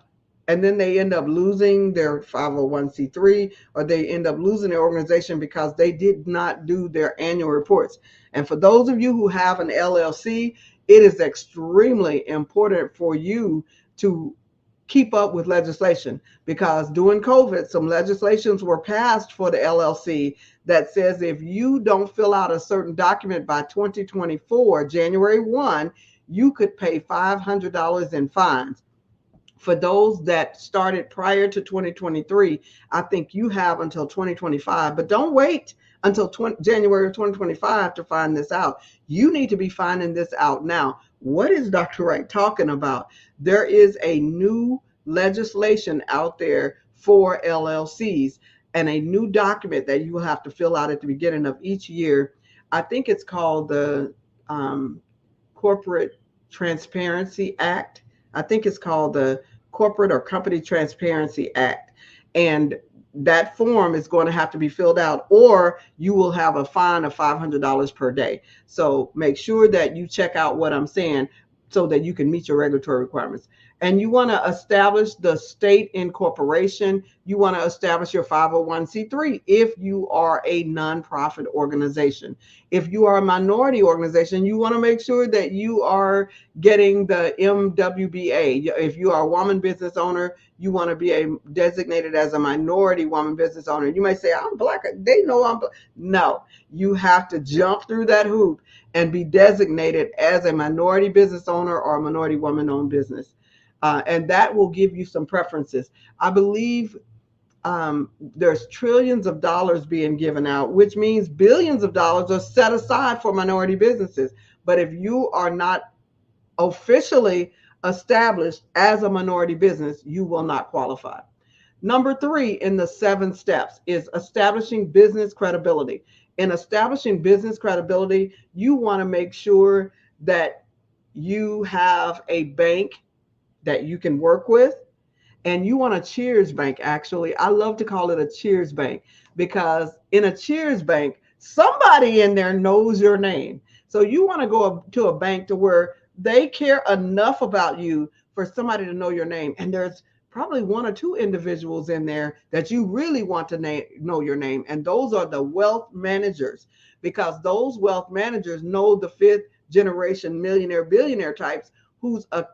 and then they end up losing their 501c3, or they end up losing their organization because they did not do their annual reports. And for those of you who have an LLC, it is extremely important for you to keep up with legislation, because during COVID, some legislations were passed for the LLC that says if you don't fill out a certain document by 2024, January 1, you could pay $500 in fines. For those that started prior to 2023, I think you have until 2025, but don't wait until January of 2025 to find this out. You need to be finding this out now. What is Dr. Wright talking about? There is a new legislation out there for LLCs and a new document that you will have to fill out at the beginning of each year. I think it's called the Corporate Transparency Act. I think it's called the Corporate or Company Transparency Act. And that form is going to have to be filled out, or you will have a fine of $500 per day. So make sure that you check out what I'm saying so that you can meet your regulatory requirements. And you want to establish the state incorporation. You want to establish your 501c3 if you are a nonprofit organization. If you are a minority organization, you want to make sure that you are getting the MWBA. If you are a woman business owner, you want to be designated as a minority woman business owner. You may say, I'm Black. They know I'm Black. No, you have to jump through that hoop and be designated as a minority business owner or a minority woman-owned business. And that will give you some preferences. I believe there's trillions of dollars being given out, which means billions of dollars are set aside for minority businesses. But if you are not officially established as a minority business, you will not qualify. Number 3 in the 7 steps is establishing business credibility. In establishing business credibility, you want to make sure that you have a bank that you can work with, and you want a Cheers bank. Actually, I love to call it a Cheers bank, because in a Cheers bank, somebody in there knows your name. So you want to go to a bank to where they care enough about you for somebody to know your name. And there's probably 1 or 2 individuals in there that you really want to know your name. And those are the wealth managers, because those wealth managers know the 5th generation millionaire, billionaire types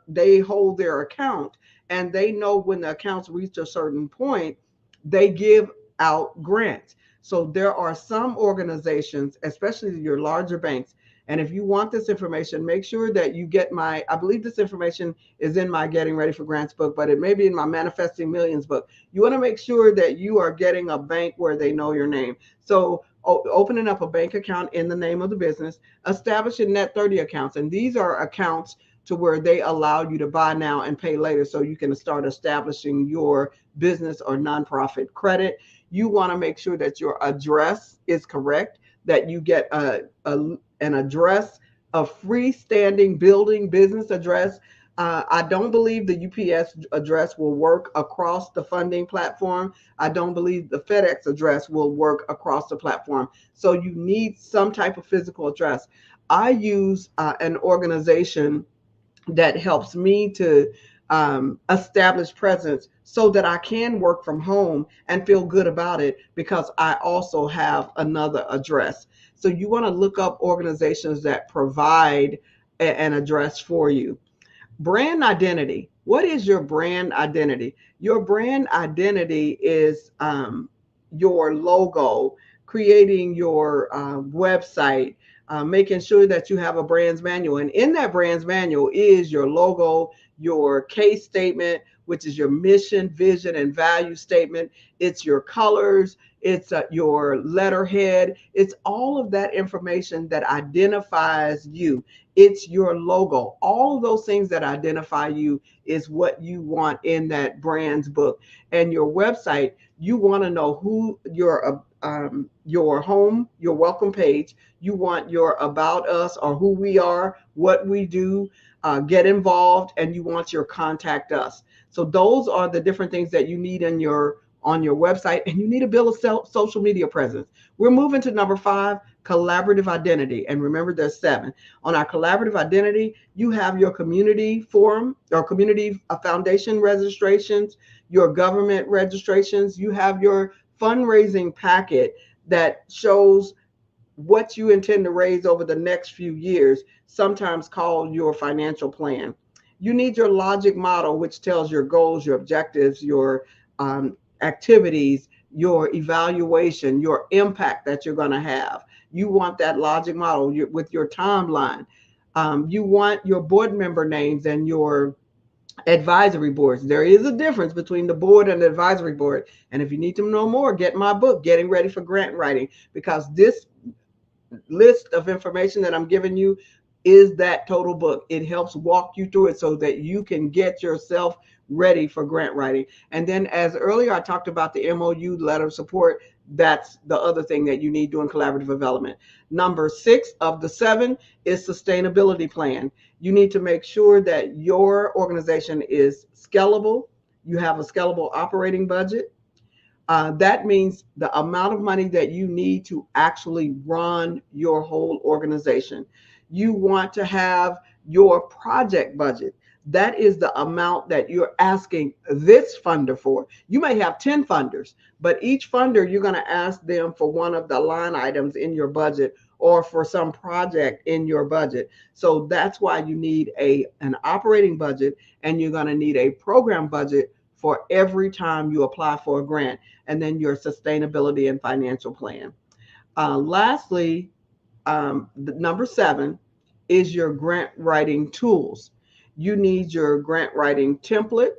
they hold their account, and they know when the accounts reach a certain point, they give out grants. So there are some organizations, especially your larger banks. And if you want this information, make sure that you get I believe this information is in my Getting Ready for Grants book, but it may be in my Manifesting Millions book. You want to make sure that you are getting a bank where they know your name. So opening up a bank account in the name of the business, establishing Net 30 accounts. And these are accounts to where they allow you to buy now and pay later, so you can start establishing your business or nonprofit credit. You want to make sure that your address is correct, that you get an address, a freestanding building business address. I don't believe the UPS address will work across the funding platform. I don't believe the FedEx address will work across the platform. So you need some type of physical address. I use an organization that helps me to establish presence so that I can work from home and feel good about it, because I also have another address. So you want to look up organizations that provide an address for you. Brand identity. What is your brand identity? Your brand identity is your logo, creating your website, making sure that you have a brand's manual. And in that brand's manual is your logo, your case statement, which is your mission, vision, and value statement. It's your colors. It's your letterhead. It's all of that information that identifies you. It's your logo. All of those things that identify you is what you want in that brand's book. And your website, you want to know who your home, your welcome page. You want your about us, or who we are, what we do, get involved, and you want your contact us. So those are the different things that you need on your website, and you need to build a social media presence. We're moving to number 5, collaborative identity. And remember, there's 7. On our collaborative identity, you have your community forum or community foundation registrations, your government registrations. You have your fundraising packet that shows what you intend to raise over the next few years, sometimes called your financial plan. You need your logic model, which tells your goals, your objectives, your activities, your evaluation, your impact that you're going to have. You want that logic model with your timeline. You want your board member names and your advisory boards. There is a difference between the board and the advisory board. And if you need to know more, get my book, Getting Ready for Grant Writing, because this list of information that I'm giving you is that total book. It helps walk you through it so that you can get yourself ready for grant writing. And then, as earlier I talked about the MOU, letter of support, that's the other thing that you need doing collaborative development. Number 6 of the 7 is sustainability plan. You need to make sure that your organization is scalable. You have a scalable operating budget. That means the amount of money that you need to actually run your whole organization. You want to have your project budget. That is the amount that you're asking this funder for. You may have 10 funders, but each funder, you're going to ask them for one of the line items in your budget or for some project in your budget. So that's why you need an operating budget, and you're going to need a program budget for every time you apply for a grant, and then your sustainability and financial plan. Lastly, number 7 is your grant writing tools. You need your grant writing template,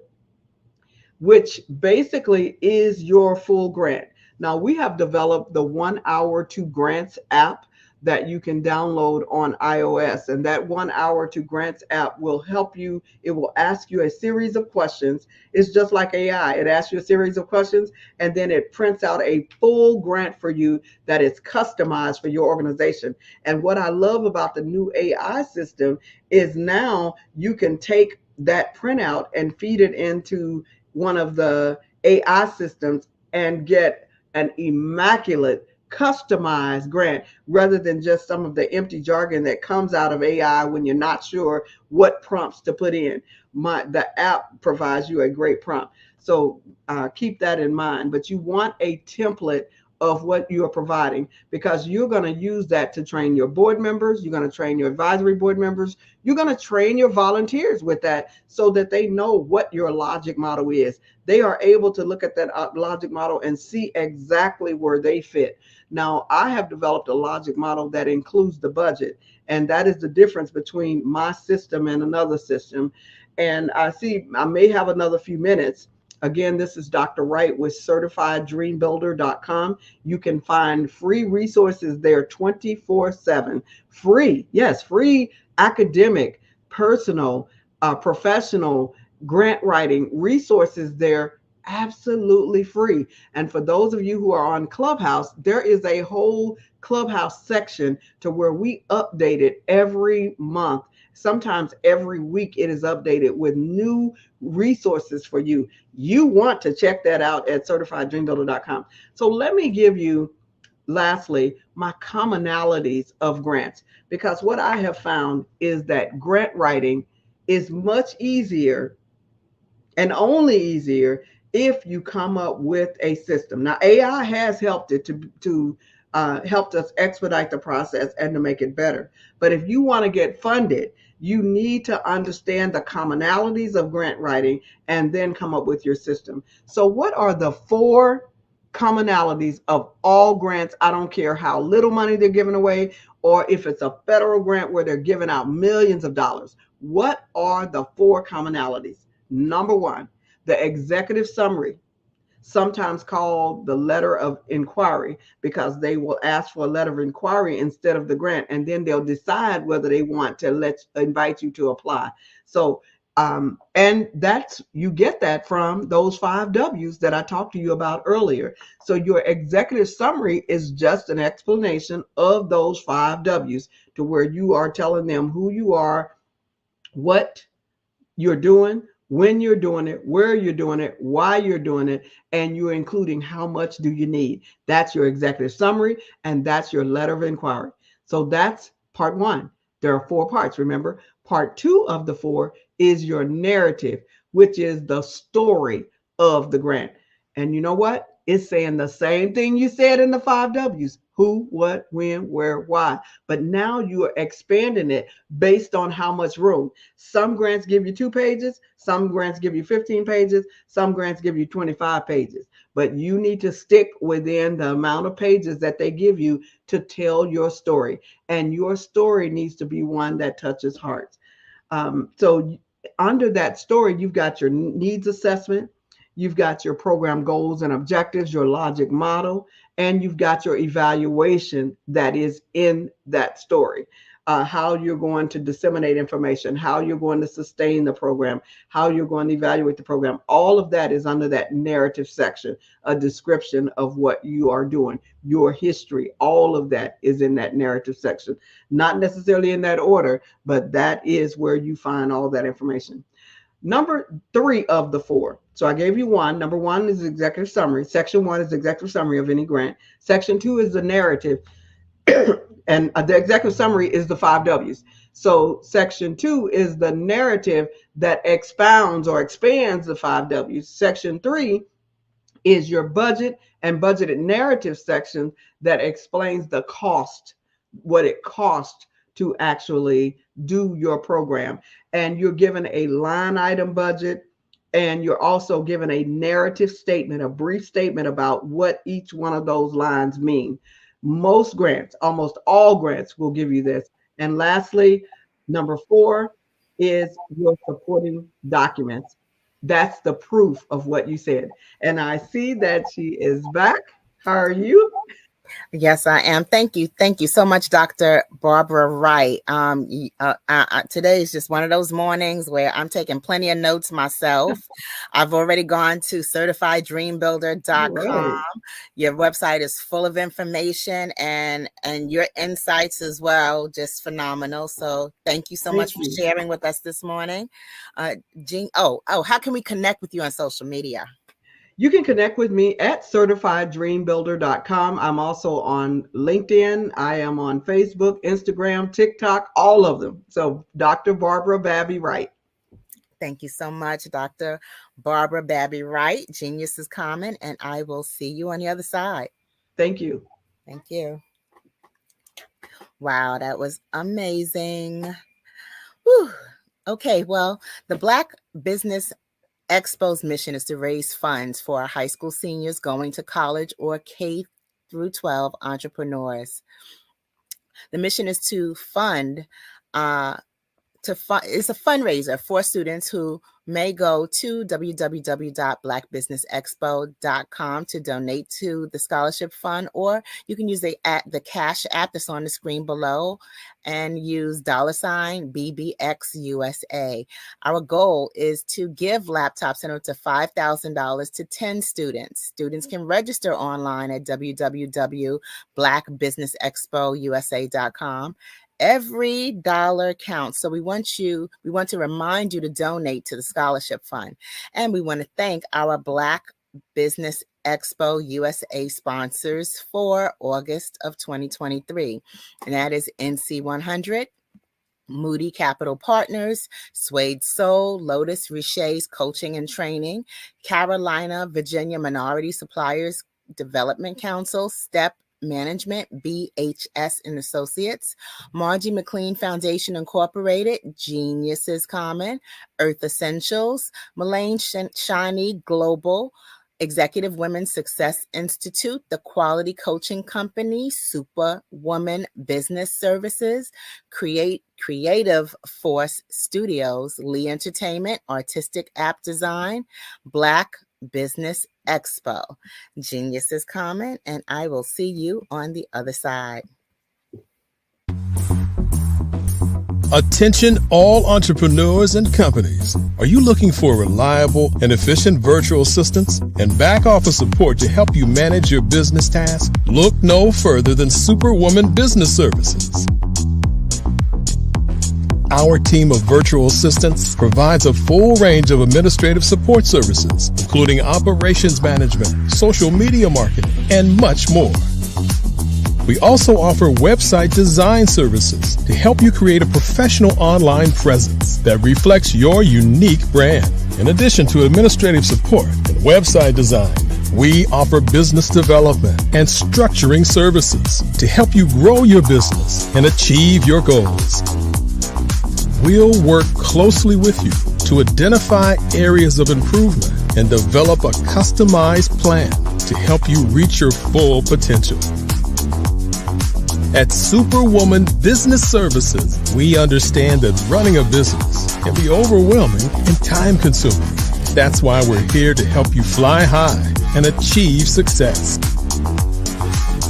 which basically is your full grant. Now, we have developed the 1 Hour to Grants app that you can download on iOS. And that 1 Hour to Grants app will help you. It will ask you a series of questions. It's just like AI. It asks you a series of questions, and then it prints out a full grant for you that is customized for your organization. And what I love about the new AI system is now you can take that printout and feed it into one of the AI systems and get an immaculate customized grant, rather than just some of the empty jargon that comes out of AI when you're not sure what prompts to put in. The app provides you a great prompt. So keep that in mind. But you want a template of what you are providing, because you're going to use that to train your board members. You're going to train your advisory board members. You're going to train your volunteers with that so that they know what your logic model is. They are able to look at that logic model and see exactly where they fit. Now, I have developed a logic model that includes the budget, and that is the difference between my system and another system. And I see I may have another few minutes. Again, this is Dr. Wright with CertifiedDreamBuilder.com. You can find free resources there 24/7. Free, yes, free academic, personal, professional, grant writing resources there, absolutely free. And for those of you who are on Clubhouse, there is a whole Clubhouse section to where we update it every month. Sometimes every week it is updated with new resources for you. You want to check that out at CertifiedDreamBuilder.com. So let me give you, lastly, my commonalities of grants, because what I have found is that grant writing is much easier, and only easier, if you come up with a system. Now, AI has helped it to helped us expedite the process and to make it better. But if you want to get funded, you need to understand the commonalities of grant writing and then come up with your system. So what are the 4 commonalities of all grants? I don't care how little money they're giving away, or if it's a federal grant where they're giving out millions of dollars. What are the 4 commonalities? Number 1, the executive summary, sometimes called the letter of inquiry, because they will ask for a letter of inquiry instead of the grant, and then they'll decide whether they want to invite you to apply. So and that's, you get that from those 5 W's that I talked to you about earlier. So your executive summary is just an explanation of those 5 W's, to where you are telling them who you are, what you're doing, when you're doing it, where you're doing it, why you're doing it, and you're including how much do you need. That's your executive summary, and that's your letter of inquiry. So that's part 1. There are 4 parts, remember. Part 2 of the 4 is your narrative, which is the story of the grant. And you know what? It's saying the same thing you said in the 5 W's: who, what, when, where, why. But now you are expanding it based on how much room. Some grants give you 2 pages. Some grants give you 15 pages. Some grants give you 25 pages. But you need to stick within the amount of pages that they give you to tell your story. And your story needs to be one that touches hearts. So under that story, you've got your needs assessment. You've got your program goals and objectives, your logic model, and you've got your evaluation that is in that story. How you're going to disseminate information, how you're going to sustain the program, how you're going to evaluate the program. All of that is under that narrative section, a description of what you are doing, your history. All of that is in that narrative section. Not necessarily in that order, but that is where you find all that information. Number 3 of the 4. So I gave you 1. Number 1 is executive summary. Section 1 is the executive summary of any grant. Section 2 is the narrative. And the executive summary is the 5 W's. So section 2 is the narrative that expounds or expands the 5 W's. Section 3 is your budget and budgeted narrative section that explains the cost, what it costs to actually do your program. And you're given a line item budget, and you're also given a narrative statement, a brief statement about what each one of those lines mean. Most grants, almost all grants will give you this. And lastly, number 4 is your supporting documents. That's the proof of what you said. And I see that she is back. How are you?
Yes, I am. Thank you. Thank you so much, Dr. Barbara Wright. Today is just one of those mornings where I'm taking plenty of notes myself. I've already gone to certifieddreambuilder.com.
Right.
Your website is full of information and your insights as well, just phenomenal. So thank you so much for sharing with us this morning. Jean, how can we connect with you on social media?
You can connect with me at certifieddreambuilder.com. I'm also on LinkedIn. I am on Facebook, Instagram, TikTok, all of them. So Dr. Barbara Babby Wright.
Thank you so much, Dr. Barbara Babby Wright. Genius is common, and I will see you on the other side.
Thank you.
Thank you. Wow, that was amazing. Whew. Okay, well, the Black Business Expo's mission is to raise funds for our high school seniors going to college or K through 12 entrepreneurs. The mission is to fund, it's a fundraiser for students who may go to www.blackbusinessexpo.com to donate to the scholarship fund, or you can use the Cash app that's on the screen below and use $BBXUSA. Our goal is to give laptops and up to $5,000 to 10 students. Students can register online at www.blackbusinessexpousa.com. Every dollar counts. So we want to remind you to donate to the scholarship fund. And we want to thank our Black Business Expo USA sponsors for August of 2023. And that is NC100, Moody Capital Partners, Suede Soul, Lotus Riche's Coaching and Training, Carolina, Virginia Minority Suppliers Development Council, STEP Management, BHS and Associates, Margie McLean Foundation Incorporated, Genius is Common, Earth Essentials, Mullane Shiny Global, Executive Women's Success Institute, The Quality Coaching Company, Superwoman Business Services, Creative Force Studios, Lee Entertainment, Artistic App Design, Black Business Expo. Genius is common, and I will see you on the other side.
Attention all entrepreneurs and companies. Are you looking for reliable and efficient virtual assistants and back office support to help you manage your business tasks? Look no further than Superwoman Business Services. Our team of virtual assistants provides a full range of administrative support services, including operations management, social media marketing, and much more. We also offer website design services to help you create a professional online presence that reflects your unique brand. In addition to administrative support and website design, we offer business development and structuring services to help you grow your business and achieve your goals. We'll work closely with you to identify areas of improvement and develop a customized plan to help you reach your full potential. At Superwoman Business Services, we understand that running a business can be overwhelming and time-consuming. That's why we're here to help you fly high and achieve success.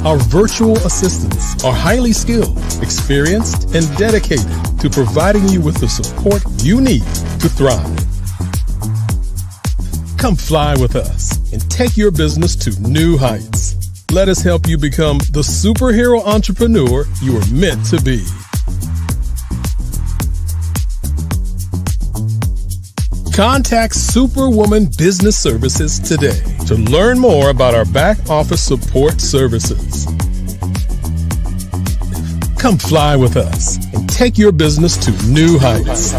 Our virtual assistants are highly skilled, experienced, and dedicated to providing you with the support you need to thrive. Come fly with us and take your business to new heights. Let us help you become the superhero entrepreneur you are meant to be. Contact Superwoman Business Services today to learn more about our back office support services. Come fly with us and take your business to new heights.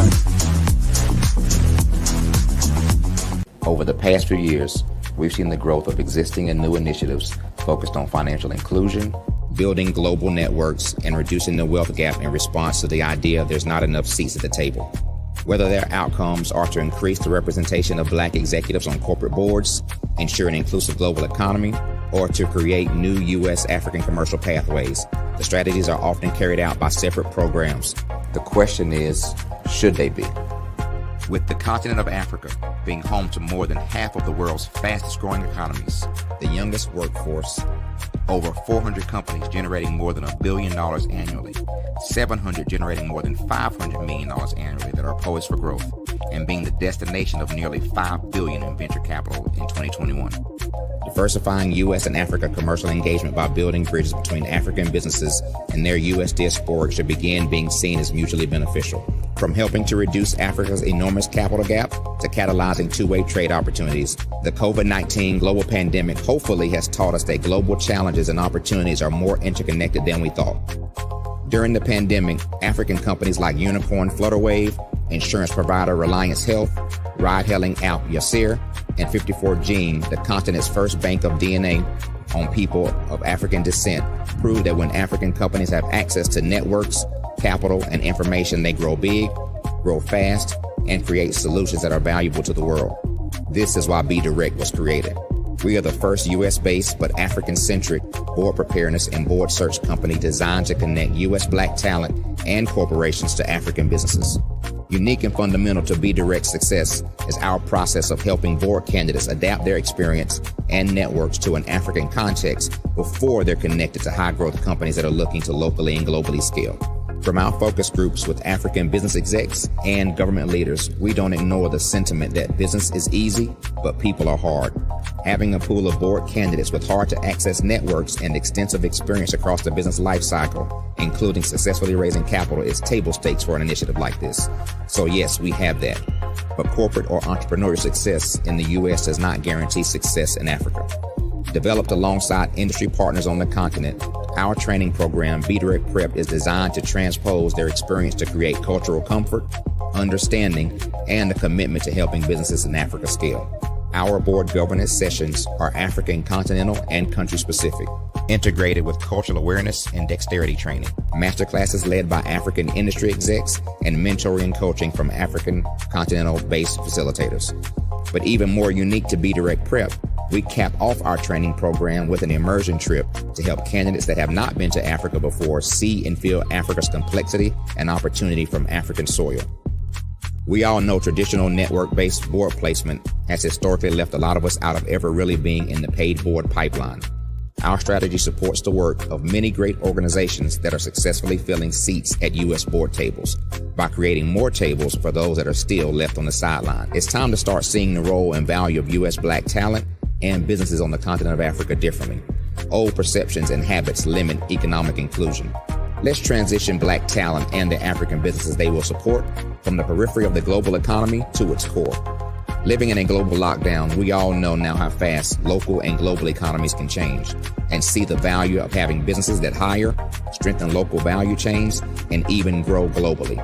Over the past few years, we've seen the growth of existing and new initiatives focused on financial inclusion, building global networks, and reducing the wealth gap in response to the idea there's not enough seats at the table. Whether their outcomes are to increase the representation of Black executives on corporate boards, ensure an inclusive global economy, or to create new U.S. African commercial pathways, the strategies are often carried out by separate programs. The question is, should they be? With the continent of Africa being home to more than half of the world's fastest growing economies, the youngest workforce, over 400 companies generating more than $1 billion annually, 700 generating more than $500 million annually that are poised for growth, and being the destination of nearly $5 billion in venture capital in 2021. Diversifying U.S. and Africa commercial engagement by building bridges between African businesses and their U.S. diaspora should begin being seen as mutually beneficial. From helping to reduce Africa's enormous capital gap to catalyzing two-way trade opportunities, the COVID-19 global pandemic hopefully has taught us that global challenges and opportunities are more interconnected than we thought. During the pandemic, African companies like Unicorn Flutterwave, insurance provider Reliance Health, ride-hailing app Yasir, and 54Gene, the continent's first bank of DNA on people of African descent, proved that when African companies have access to networks, capital, and information, they grow big, grow fast, and create solutions that are valuable to the world. This is why Be Direct was created. We are the first U.S.-based but African-centric board preparedness and board search company designed to connect U.S. Black talent and corporations to African businesses. Unique and fundamental to Be Direct's success is our process of helping board candidates adapt their experience and networks to an African context before they're connected to high-growth companies that are looking to locally and globally scale. From our focus groups with African business execs and government leaders, we don't ignore the sentiment that business is easy, but people are hard. Having a pool of board candidates with hard-to-access networks and extensive experience across the business life cycle, including successfully raising capital, is table stakes for an initiative like this. So yes, we have that. But corporate or entrepreneurial success in the U.S. does not guarantee success in Africa. Developed alongside industry partners on the continent, our training program, Be Direct Prep, is designed to transpose their experience to create cultural comfort, understanding, and a commitment to helping businesses in Africa scale. Our board governance sessions are African continental and country specific, integrated with cultural awareness and dexterity training, masterclasses led by African industry execs, and mentoring and coaching from African continental-based facilitators. But even more unique to Be Direct Prep, we cap off our training program with an immersion trip to help candidates that have not been to Africa before see and feel Africa's complexity and opportunity from African soil. We all know traditional network-based board placement has historically left a lot of us out of ever really being in the paid board pipeline. Our strategy supports the work of many great organizations that are successfully filling seats at U.S. board tables by creating more tables for those that are still left on the sideline. It's time to start seeing the role and value of U.S. Black talent and businesses on the continent of Africa differently. Old perceptions and habits limit economic inclusion. Let's transition Black talent and the African businesses they will support from the periphery of the global economy to its core. Living in a global lockdown, we all know now how fast local and global economies can change, and see the value of having businesses that hire, strengthen local value chains, and even grow globally.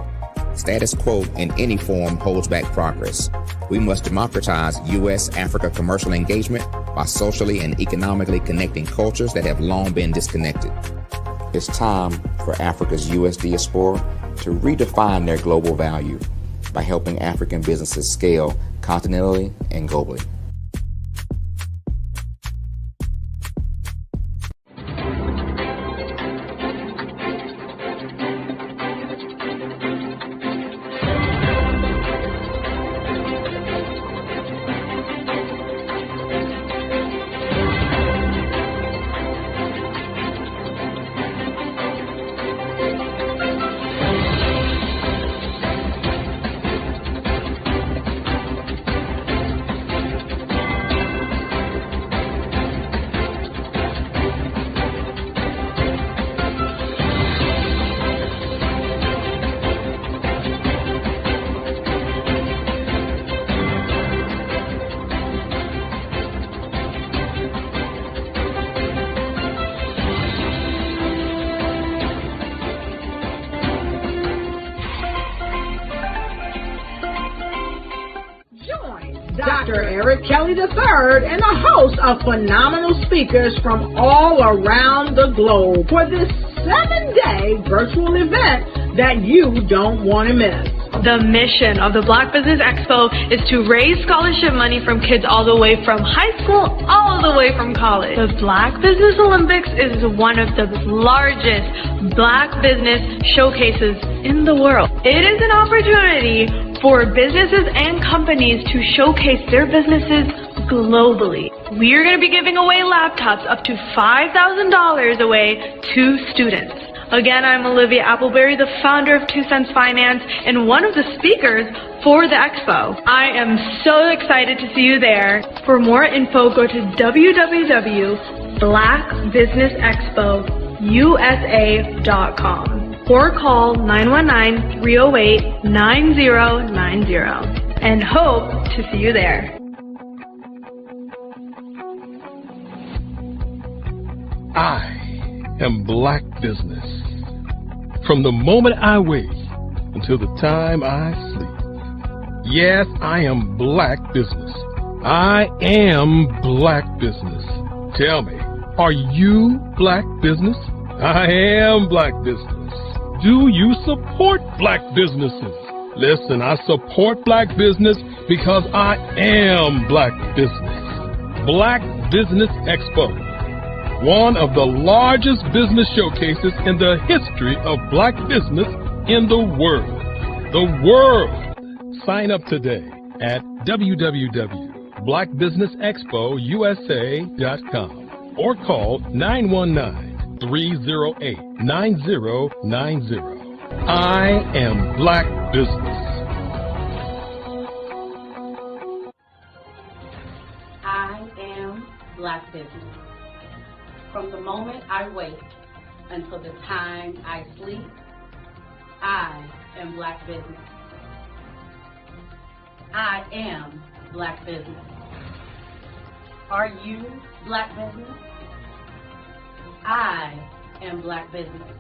Status quo in any form holds back progress. We must democratize U.S.-Africa commercial engagement by socially and economically connecting cultures that have long been disconnected. It's time for Africa's U.S. diaspora to redefine their global value by helping African businesses scale continentally and globally.
Dr. Eric Kelly III and a host of phenomenal speakers from all around the globe for this 7-day virtual event that you don't want to miss.
The mission of the Black Business Expo is to raise scholarship money from kids all the way from high school all the way from college. The Black Business Olympics is one of the largest Black business showcases in the world. It is an opportunity for businesses and companies to showcase their businesses globally. We are going to be giving away laptops up to $5,000 away to students. Again, I'm Olivia Appleberry, the founder of 2 Cents Finance and one of the speakers for the expo. I am so excited to see you there. For more info, go to www.blackbusinessexpousa.com or call 919-308-9090 and hope to see you there.
I am Black business. From the moment I wake until the time I sleep. Yes, I am Black business. I am Black business. Tell me, are you Black business? I am Black business. Do you support Black businesses? Listen, I support Black business because I am Black business. Black Business Expo, one of the largest business showcases in the history of Black business in the world. The world! Sign up today at www.blackbusinessexpousa.com or call 919-308-9090. I am Black business.
I am Black business. From the moment I wake until the time I sleep, I am Black business. I am Black business. Are you Black business? I am Black business.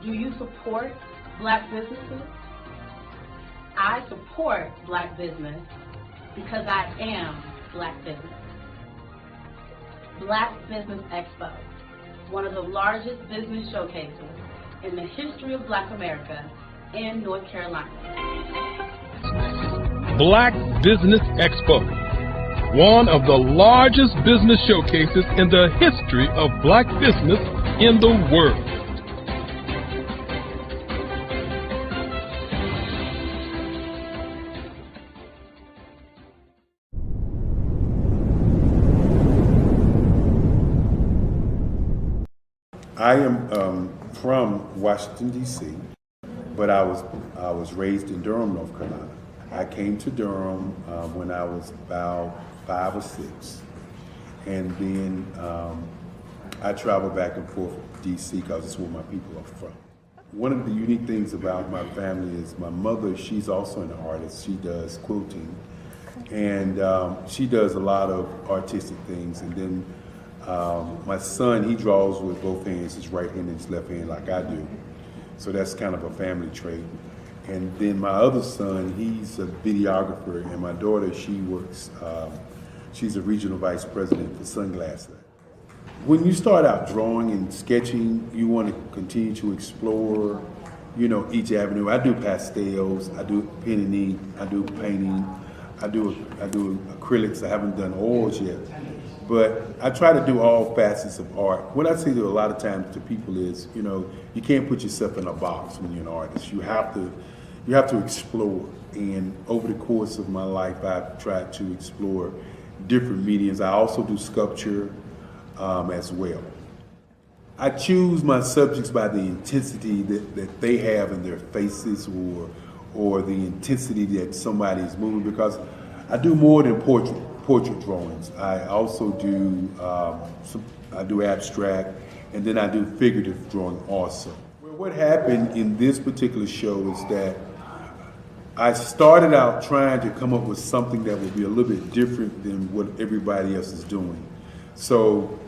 Do you support Black businesses? I support Black business because I am Black business. Black Business Expo, one of the largest business showcases in the history of Black America in North Carolina.
Black Business Expo, one of the largest business showcases in the history of Black business in the world.
I am from Washington, D.C., but I was raised in Durham, North Carolina. I came to Durham when I was about 5 or 6, and then I traveled back and forth to D.C. because it's where my people are from. One of the unique things about my family is my mother, she's also an artist. She does quilting, and she does a lot of artistic things, and then my son, he draws with both hands, his right hand and his left hand like I do. So that's kind of a family trait. And then my other son, he's a videographer, and my daughter, she works, she's a regional vice president for Sunglass Lab. When you start out drawing and sketching, you want to continue to explore, you know, each avenue. I do pastels, I do pen and ink, I do painting, I do acrylics. I haven't done oils yet. But I try to do all facets of art. What I say to a lot of times to people is, you know, you can't put yourself in a box when you're an artist. You have to explore. And over the course of my life, I've tried to explore different mediums. I also do sculpture as well. I choose my subjects by the intensity that they have in their faces, or the intensity that somebody is moving, because I do more than portrait drawings. I also do I do abstract, and then I do figurative drawing also. Well, what happened in this particular show is that I started out trying to come up with something that would be a little bit different than what everybody else is doing. So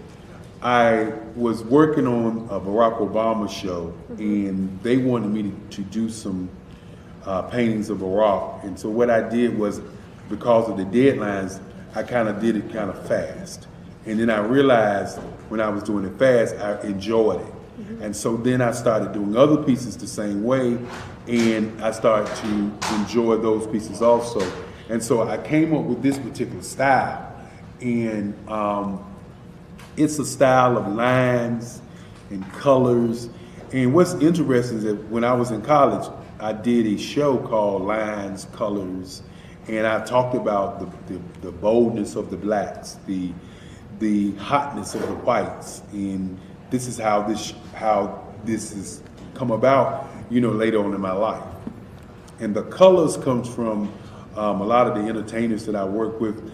I was working on a Barack Obama show, and they wanted me to do some paintings of Barack. And so what I did was because of the deadlines, I kind of did it kind of fast. And then I realized when I was doing it fast, I enjoyed it. And so then I started doing other pieces the same way, and I started to enjoy those pieces also. And so I came up with this particular style, and it's a style of lines and colors. And what's interesting is that when I was in college, I did a show called Lines, Colors, and I talked about the boldness of the blacks, the hotness of the whites, and this is how this has come about, later on in my life. And the colors comes from a lot of the entertainers that I work with,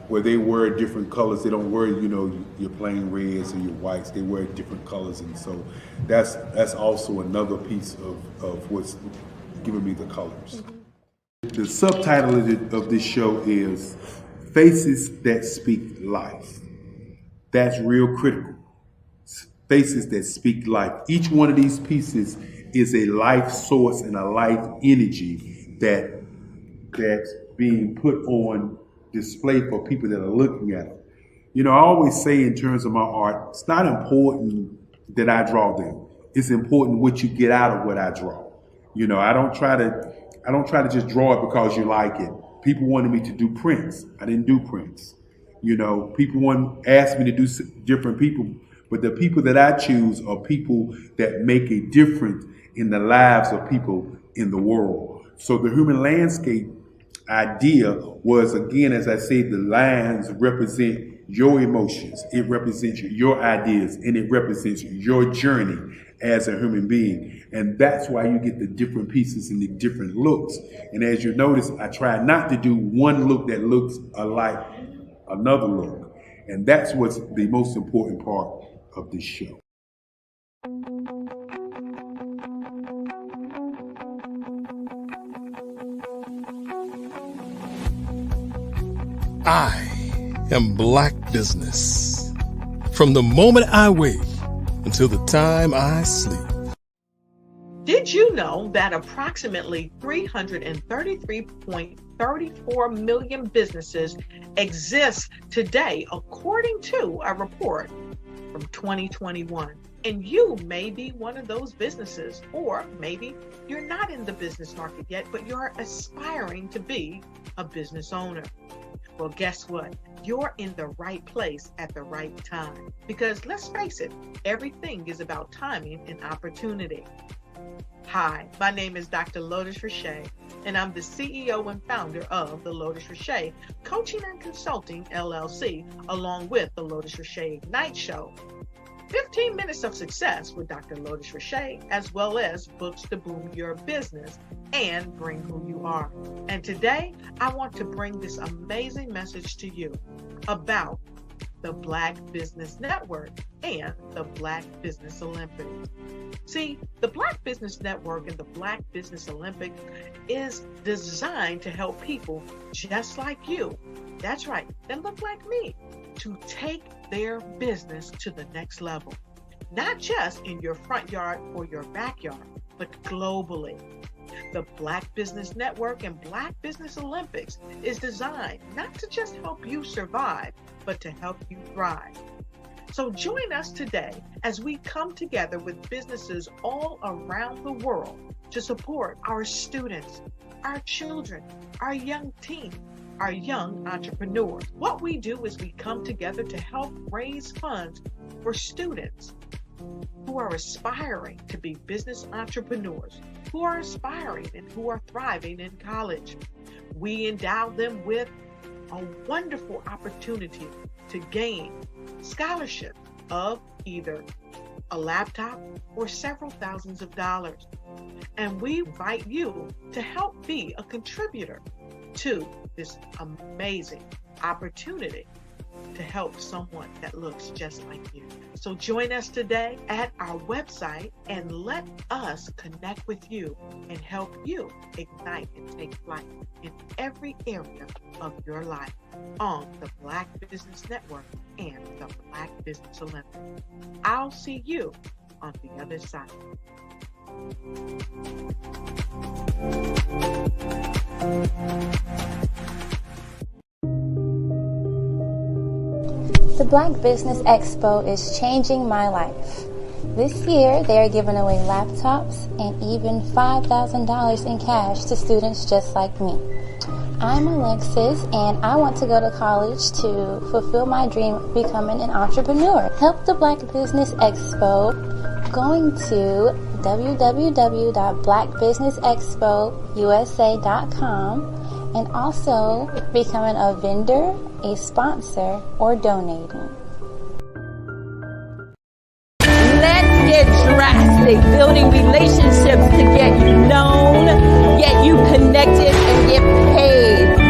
where they wear different colors. They don't wear, your plain reds or your whites. They wear different colors, and so that's also another piece of what's giving me the colors. The subtitle of this show is Faces That Speak Life. That's real critical. Faces that speak life. Each one of these pieces is a life source and a life energy that's being put on display for people that are looking at them. I always say in terms of my art, it's not important that I draw them. It's important what you get out of what I draw. I don't try to just draw it because you like it. People wanted me to do prints. I didn't do prints. People asked me to do different people, but the people that I choose are people that make a difference in the lives of people in the world. So the human landscape idea was, again, as I said, the lines represent your emotions, it represents your ideas, and it represents your journey as a human being. And that's why you get the different pieces and the different looks. And as you notice, I try not to do one look that looks alike another look. And that's what's the most important part of this show.
I am Black business. From the moment I wake until the time I sleep.
Did you know that approximately 333.34 million businesses exist today, according to a report from 2021? And you may be one of those businesses, or maybe you're not in the business market yet, but you're aspiring to be a business owner. Well, guess what? You're in the right place at the right time. Because let's face it, everything is about timing and opportunity. Hi, my name is Dr. Lotus Richey, and I'm the CEO and founder of the Lotus Richey Coaching and Consulting LLC, along with the Lotus Richey Ignite Show. 15 minutes of success with Dr. Lotus Richey, as well as books to boom your business and bring who you are. And today, I want to bring this amazing message to you about the Black Business Network and the Black Business Olympics. See, the Black Business Network and the Black Business Olympics is designed to help people just like you, that's right, that look like me, to take their business to the next level. Not just in your front yard or your backyard, but globally. The Black Business Network and Black Business Olympics is designed not to just help you survive, but to help you thrive. So join us today as we come together with businesses all around the world to support our students, our children, our young teens, our young entrepreneurs. What we do is we come together to help raise funds for students who are aspiring to be business entrepreneurs, who are aspiring and who are thriving in college. We endow them with a wonderful opportunity to gain scholarship of either a laptop or several thousands of dollars. And we invite you to help be a contributor to this amazing opportunity to help someone that looks just like you. So join us today at our website and let us connect with you and help you ignite and take flight in every area of your life on the Black Business Network and the Black Business Olympics. I'll see you on the other side.
The Black Business Expo is changing my life. This year, they are giving away laptops and even $5,000 in cash to students just like me. I'm Alexis, and I want to go to college to fulfill my dream of becoming an entrepreneur. Help the Black Business Expo going to www.blackbusinessexpousa.com and also becoming a vendor, a sponsor, or donating.
Let's get drastic, building relationships to get you known, get you connected, and get paid.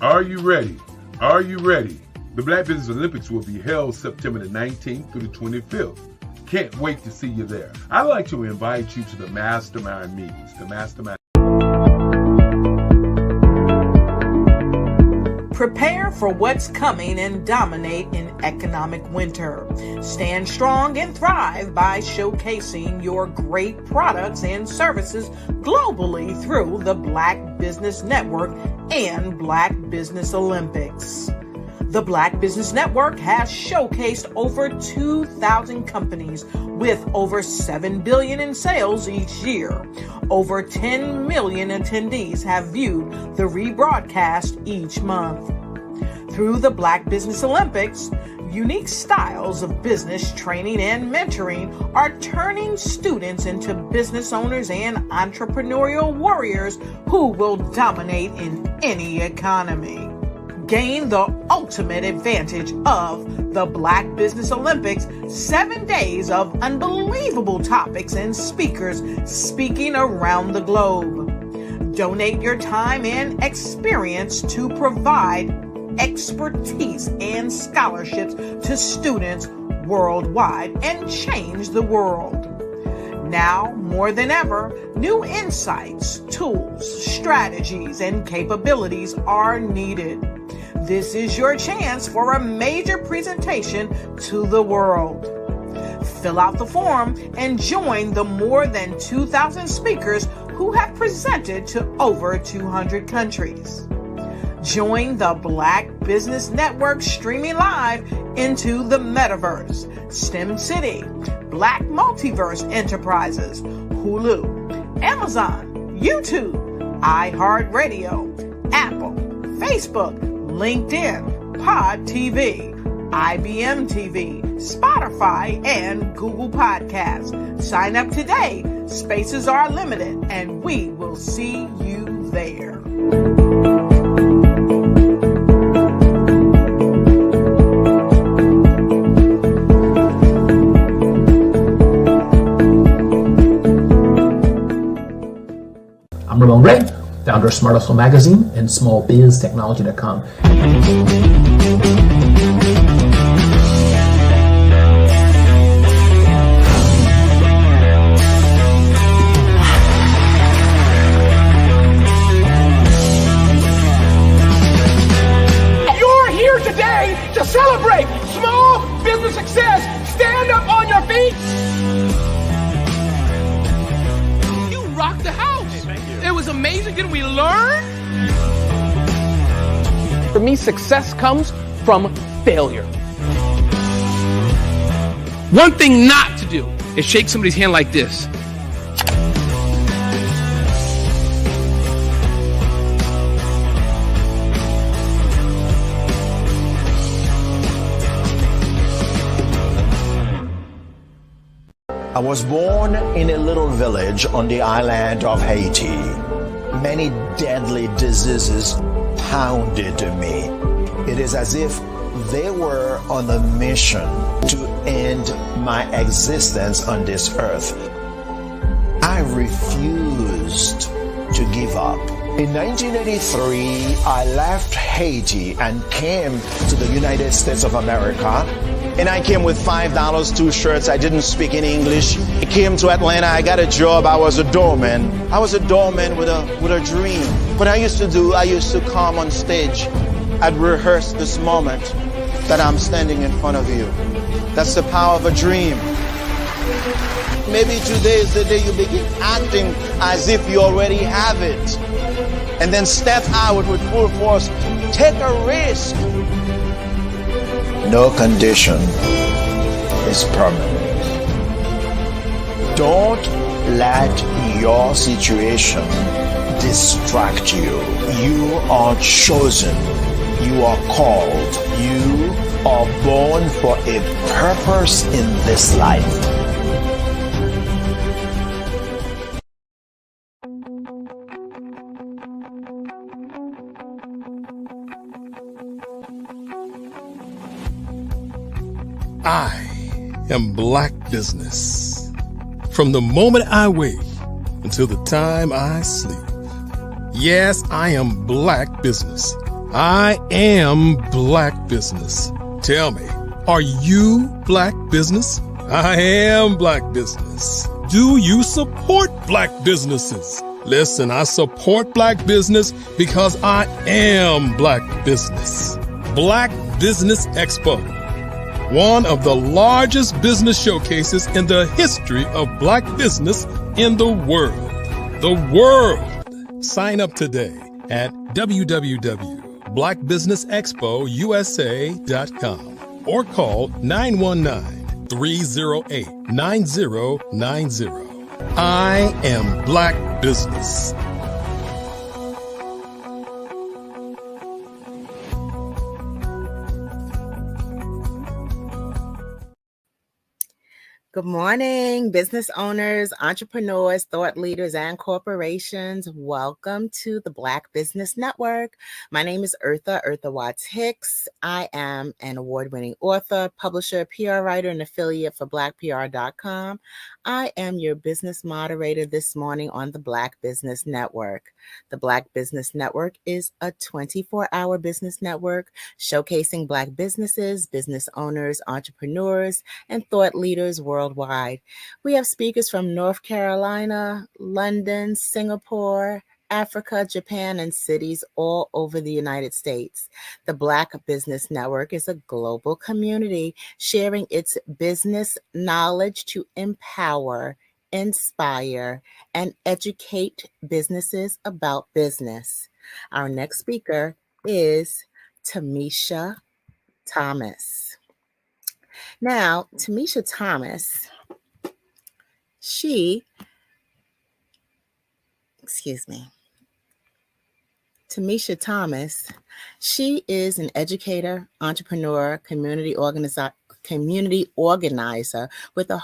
Are you ready? Are you ready? The Black Business Olympics will be held September the 19th through the 25th. Can't wait to see you there. I'd like to invite you to the Mastermind meetings. The Mastermind.
Prepare for what's coming and dominate in economic winter. Stand strong and thrive by showcasing your great products and services globally through the Black Business Network and Black Business Olympics. The Black Business Network has showcased over 2,000 companies with over $7 billion in sales each year. Over 10 million attendees have viewed the rebroadcast each month. Through the Black Business Olympics, unique styles of business training and mentoring are turning students into business owners and entrepreneurial warriors who will dominate in any economy. Gain the ultimate advantage of the Black Business Olympics, 7 days of unbelievable topics and speakers speaking around the globe. Donate your time and experience to provide expertise and scholarships to students worldwide and change the world. Now, more than ever, new insights, tools, strategies, and capabilities are needed. This is your chance for a major presentation to the world. Fill out the form and join the more than 2,000 speakers who have presented to over 200 countries. Join the Black Business Network streaming live into the Metaverse, STEM City, Black Multiverse Enterprises, Hulu, Amazon, YouTube, iHeartRadio, Apple, Facebook, LinkedIn, Pod TV, IBM TV, Spotify, and Google Podcasts. Sign up today. Spaces are limited, and we will see you there.
I'm Ramon Gray, founder of Smart Hustle Magazine and smallbiztechnology.com.
You're here today to celebrate small business success. Stand up on your feet. You rocked the house. It was amazing. Didn't we learn? For me, success comes from failure. One thing not to do is shake somebody's hand like this.
I was born in a little village on the island of Haiti. Many deadly diseases pounded me. It is as if they were on a mission to end my existence on this earth. I refused to give up. In 1983, I left Haiti and came to the United States of America. And I came with $5, 2 shirts. I didn't speak any English. I came to Atlanta. I got a job. I was a doorman. I was a doorman with a dream. What I used to come on stage. I'd rehearse this moment that I'm standing in front of you. That's the power of a dream. Maybe today is the day you begin acting as if you already have it. And then step out with full force. Take a risk. No condition is permanent. Don't let your situation distract you. You are chosen. You are called. You are born for a purpose in this life.
I am Black business. From the moment I wake until the time I sleep. Yes, I am Black business. I am Black business. Tell me, are you Black business? I am Black business. Do you support Black businesses? Listen, I support Black business because I am Black business. Black Business Expo. One of the largest business showcases in the history of Black business in the world. The world. Sign up today at www.blackbusinessexpousa.com or call 919-308-9090. I am Black business.
Good morning, business owners, entrepreneurs, thought leaders, and corporations. Welcome to the Black Business Network. My name is Eartha Watts Hicks. I am an award-winning author, publisher, PR writer, and affiliate for blackpr.com. I am your business moderator this morning on the Black Business Network. The Black Business Network is a 24-hour business network showcasing Black businesses, business owners, entrepreneurs, and thought leaders worldwide. We have speakers from North Carolina, London, Singapore, Africa, Japan, and cities all over the United States. The Black Business Network is a global community sharing its business knowledge to empower, inspire, and educate businesses about business. Our next speaker is Tamisha Thomas. Now, Tamisha Thomas, Tamisha Thomas, she is an educator, entrepreneur, community organizer with a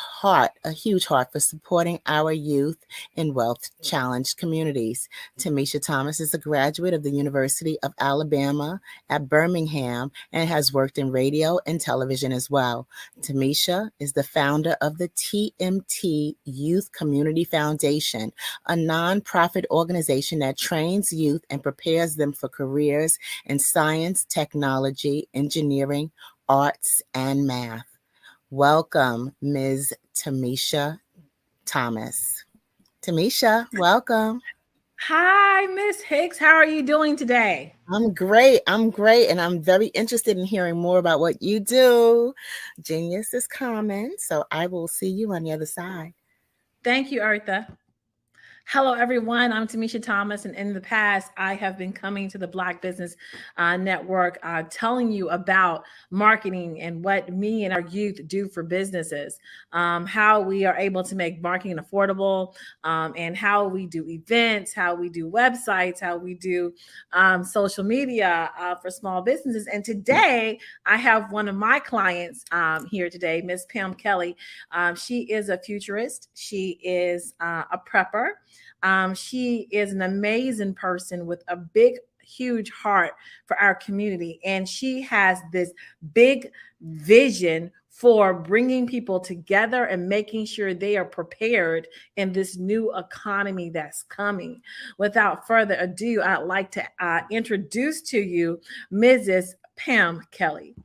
huge heart for supporting our youth in wealth-challenged communities. Tamisha Thomas is a graduate of the University of Alabama at Birmingham and has worked in radio and television as well. Tamisha is the founder of the TMT Youth Community Foundation, a nonprofit organization that trains youth and prepares them for careers in science, technology, engineering, arts, and math. Welcome, Ms. Tamisha Thomas. Tamisha, welcome.
Hi, Miss Hicks. How are you doing today?
I'm great. And I'm very interested in hearing more about what you do. Genius is coming, so I will see you on the other side.
Thank you, Eartha. Hello, everyone. I'm Tamisha Thomas, and in the past, I have been coming to the Black Business Network telling you about marketing and what me and our youth do for businesses, how we are able to make marketing affordable, and how we do events, how we do websites, how we do social media for small businesses. And today, I have one of my clients here today, Miss Pam Kelly. She is a futurist. She is a prepper. She is an amazing person with a huge heart for our community. And she has this big vision for bringing people together and making sure they are prepared in this new economy that's coming. Without further ado, I'd like to introduce to you Mrs. Pam Kelly.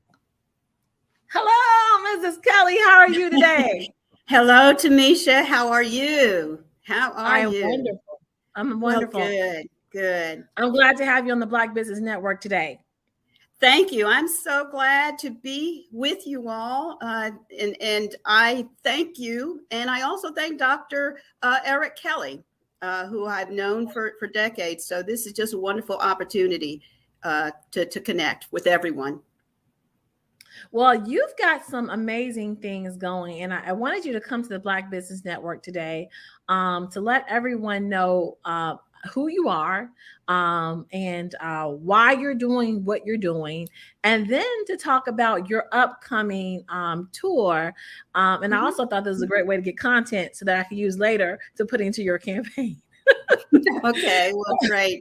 Hello, Mrs. Kelly. How are you today?
Hello, Tamisha. How are you? How are you?
Wonderful. I'm wonderful.
Well, good.
I'm glad to have you on the Black Business Network today.
Thank you. I'm so glad to be with you all. And I thank you. And I also thank Dr. Eric Kelly, who I've known for decades. So this is just a wonderful opportunity to connect with everyone.
Well, you've got some amazing things going, and I wanted you to come to the Black Business Network today to let everyone know who you are and why you're doing what you're doing, and then to talk about your upcoming tour. And I also thought this was a great way to get content so that I could use later to put into your campaign.
Okay, well, great.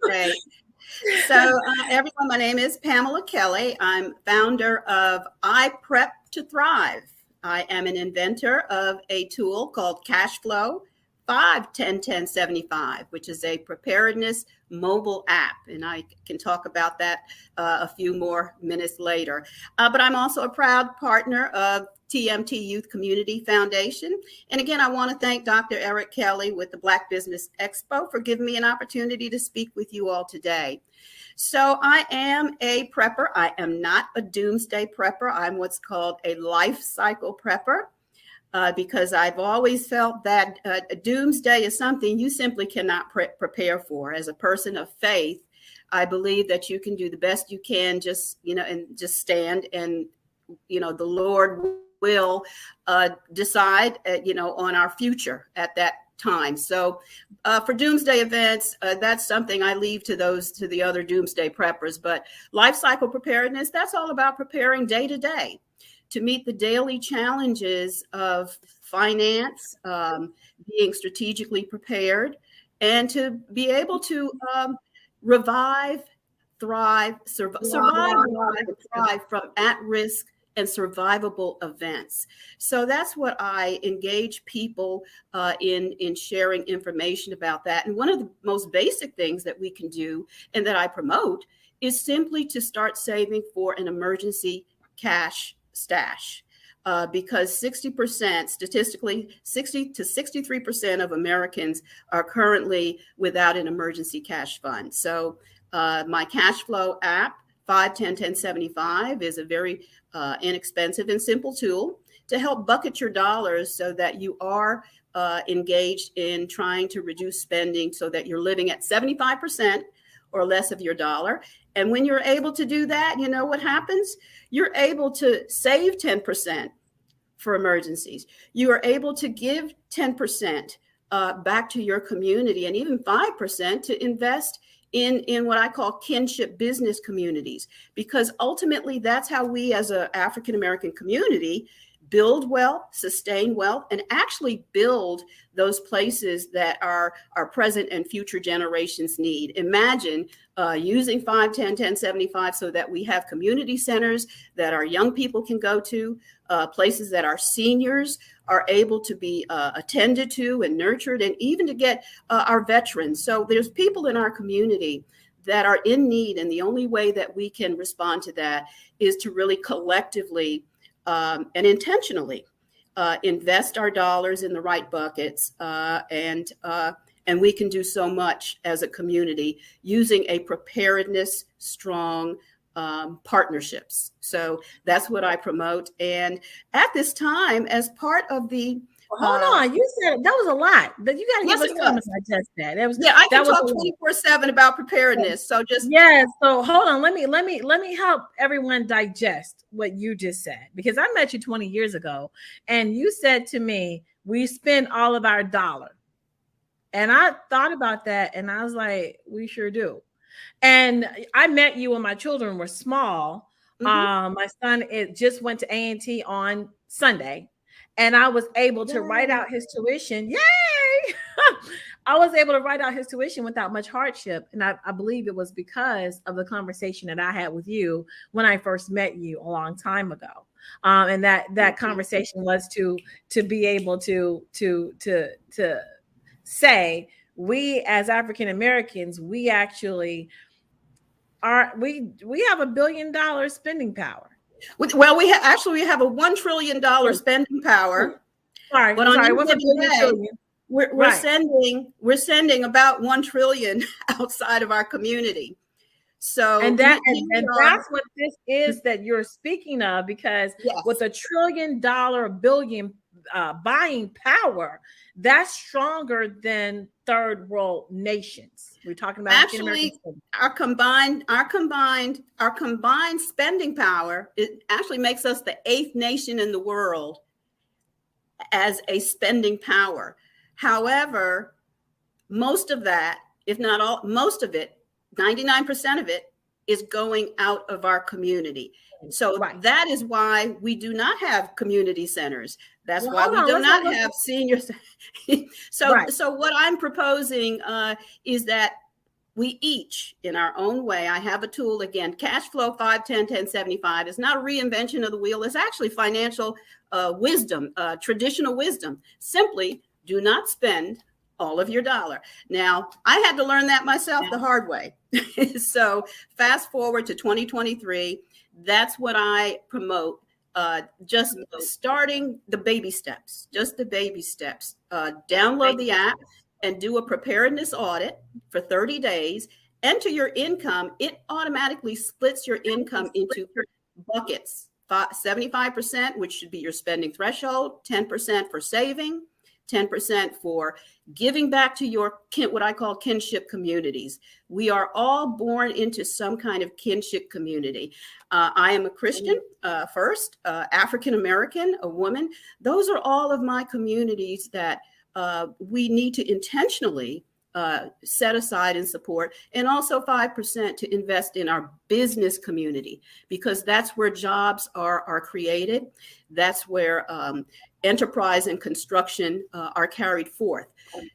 So everyone, my name is Pamela Kelly. I'm founder of I Prep to Thrive. I am an inventor of a tool called Cashflow 5-10-10-75, which is a preparedness mobile app. And I can talk about that a few more minutes later. But I'm also a proud partner of TMT Youth Community Foundation. And again, I want to thank Dr. Eric Kelly with the Black Business Expo for giving me an opportunity to speak with you all today. So I am a prepper. I am not a doomsday prepper. I'm what's called a life cycle prepper. Because I've always felt that doomsday is something you simply cannot prepare for. As a person of faith, I believe that you can do the best you can, just stand, and the Lord will decide on our future at that time. So for doomsday events, that's something I leave to the other doomsday preppers. But life cycle preparedness, that's all about preparing day to day to meet the daily challenges of finance, being strategically prepared, and to be able to survive from at-risk and survivable events. So that's what I engage people in sharing information about that. And one of the most basic things that we can do and that I promote is simply to start saving for an emergency cash stash. Because 60%, statistically, 60 to 63% of Americans are currently without an emergency cash fund. So my cash flow app, 5-10-10-75, is a very inexpensive and simple tool to help bucket your dollars so that you are engaged in trying to reduce spending so that you're living at 75% or less of your dollar. And when you're able to do that, you know what happens? You're able to save 10% for emergencies. You are able to give 10% back to your community, and even 5% to invest in what I call kinship business communities, because ultimately that's how we as an African-American community build wealth, sustain wealth, and actually build those places that our present and future generations need. Imagine using 5-10-10-75 so that we have community centers that our young people can go to, places that our seniors are able to be attended to and nurtured, and even to get our veterans. So there's people in our community that are in need, and the only way that we can respond to that is to really collectively and intentionally invest our dollars in the right buckets, and we can do so much as a community using a preparedness strong partnerships. So that's what I promote. And at this time, as part of the
hold on, you said that was a lot. That you got to give us time to digest that. That was
I can talk 24/7 about preparedness. So just
So hold on, let me help everyone digest what you just said, because I met you 20 years ago, and you said to me, "We spend all of our dollar," and I thought about that, and I was like, "We sure do." And I met you when my children were small. My son just went to A&T on Sunday, and I was able to write out his tuition. Yay! I was able to write out his tuition without much hardship. And I believe it was because of the conversation that I had with you when I first met you a long time ago. And that conversation was to be able to say, we as African Americans, we actually are, we have $1 billion spending power.
Well, we have a $1 trillion spending power.
Sorry,
but on any given day, we're sending about 1 trillion outside of our community. So
and that's what this is that you're speaking of, because with $1 trillion billion buying power, that's stronger than third world nations. We're talking about
actually our combined spending power. It actually makes us the 8th nation in the world as a spending power. However, most of that, if not all, most of it, 99% of it, is going out of our community. So that is why we do not have community centers. That's why we do not have seniors. So what I'm proposing is that we each, in our own way, I have a tool, again, cash flow 5-10-10-75 is not a reinvention of the wheel. It's actually financial wisdom, traditional wisdom. Simply do not spend all of your dollar. Now, I had to learn that myself the hard way. So fast forward to 2023, that's what I promote. Just starting the baby steps, download the app and do a preparedness audit for 30 days. Enter your income. It automatically splits your income into buckets. 75%, which should be your spending threshold, 10% for saving, 10% for giving back to your what I call kinship communities. We are all born into some kind of kinship community. I am a Christian first, African American, a woman. Those are all of my communities that we need to intentionally set aside and support, and also 5% to invest in our business community, because that's where jobs are created. That's where enterprise and construction are carried forth.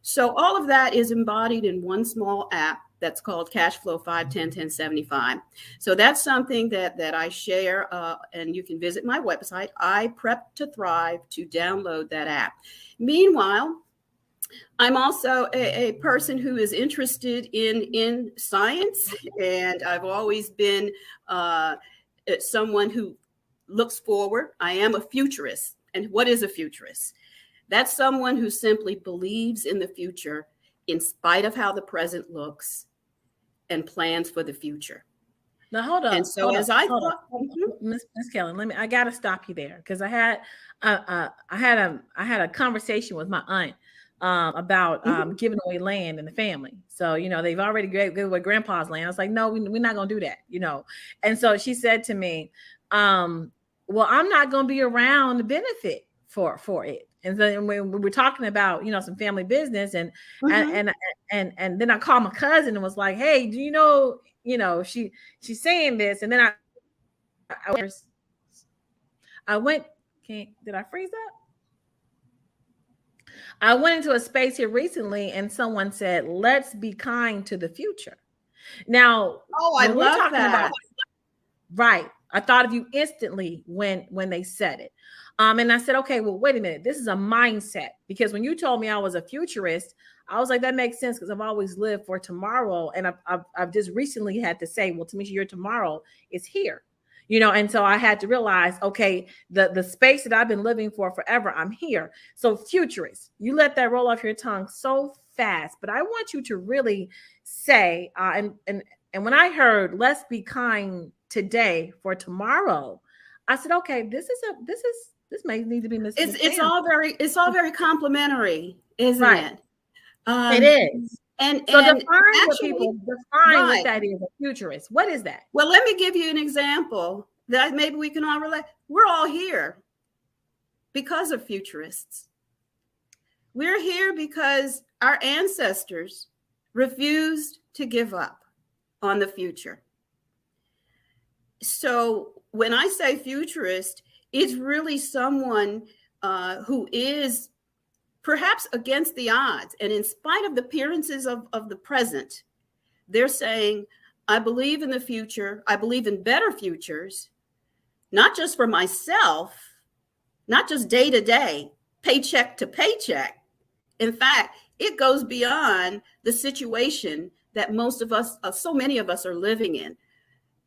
So all of that is embodied in one small app that's called Cashflow 5-10-10-75. So that's something that I share, and you can visit my website, I Prep to Thrive, to download that app. Meanwhile, I'm also a person who is interested in science, and I've always been someone who looks forward. I am a futurist. And what is a futurist? That's someone who simply believes in the future in spite of how the present looks and plans for the future.
Now hold on.
And so Miss
Kelly, I gotta stop you there, because I had a conversation with my aunt about giving away land in the family. So, they've already given away grandpa's land. I was like, no, we're not going to do that, And so she said to me, well, I'm not going to be around to benefit for it. And then when we were talking about, some family business and then I called my cousin and was like, hey, do you know, she's saying this. And then I went, did I freeze up? I went into a space here recently and someone said, let's be kind to the future. Now,
I love that.
Right. I thought of you instantly when they said it. And I said, okay, well, wait a minute. This is a mindset, because when you told me I was a futurist, I was like, that makes sense, because I've always lived for tomorrow. And I've just recently had to say, well, Tamisha, your tomorrow is here. And so I had to realize, okay, the space that I've been living for forever, I'm here. So futurist, you let that roll off your tongue so fast, but I want you to really say, and when I heard, let's be kind today for tomorrow, I said, okay, this may need to be misunderstood.
It's all very complimentary, isn't it?
It is.
And
so define what that is, a futurist. What is that?
Well, let me give you an example that maybe we can all relate. We're all here because of futurists. We're here because our ancestors refused to give up on the future. So when I say futurist, it's really someone who is perhaps against the odds, and in spite of the appearances of the present, they're saying, I believe in the future. I believe in better futures. not just for myself, not just day to day, paycheck to paycheck. In fact, it goes beyond the situation that most of us, so many of us are living in,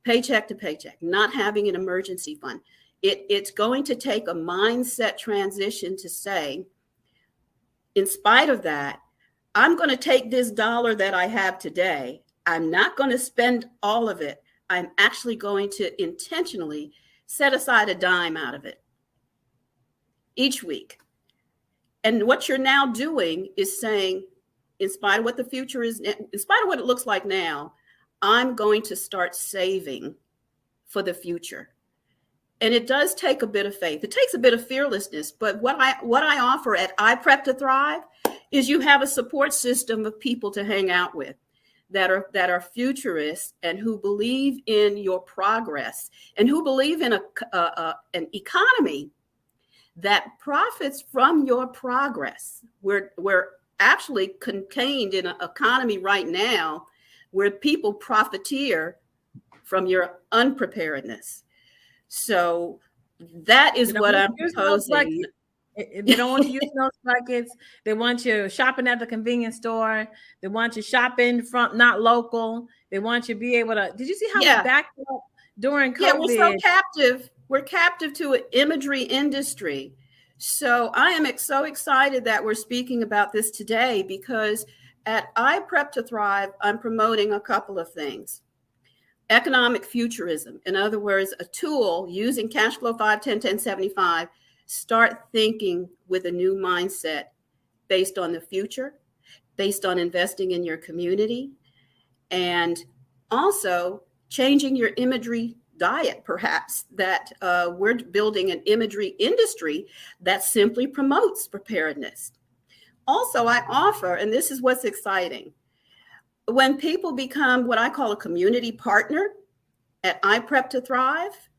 paycheck to paycheck, not having an emergency fund. It's going to take a mindset transition to say, in spite of that, I'm going to take this dollar that I have today. I'm not going to spend all of it. I'm actually going to intentionally set aside a dime out of it each week. And what you're now doing is saying, in spite of what the future is, in spite of what it looks like now, I'm going to start saving for the future. And it does take a bit of faith. It takes a bit of fearlessness. But what I offer at iPrep to Thrive is you have a support system of people to hang out with that are futurists and who believe in your progress and who believe in an economy that profits from your progress. We're actually contained in an economy right now where people profiteer from your unpreparedness. So that is what I'm proposing.
They don't want you using those buckets. They want you shopping at the convenience store. They want you shopping from not local. They want you to be able to. Did you see how we backed up during COVID?
Yeah, we're so captive. We're captive to an imagery industry. So I am so excited that we're speaking about this today, because at iPrep to Thrive, I'm promoting a couple of things. Economic futurism. In other words, a tool using cash flow 5, 10, 10, 75. Start thinking with a new mindset based on the future, based on investing in your community, and also changing your imagery diet, perhaps, that we're building an imagery industry that simply promotes preparedness. Also, I offer, and this is what's exciting, when people become what I call a community partner at iPrep to Thrive,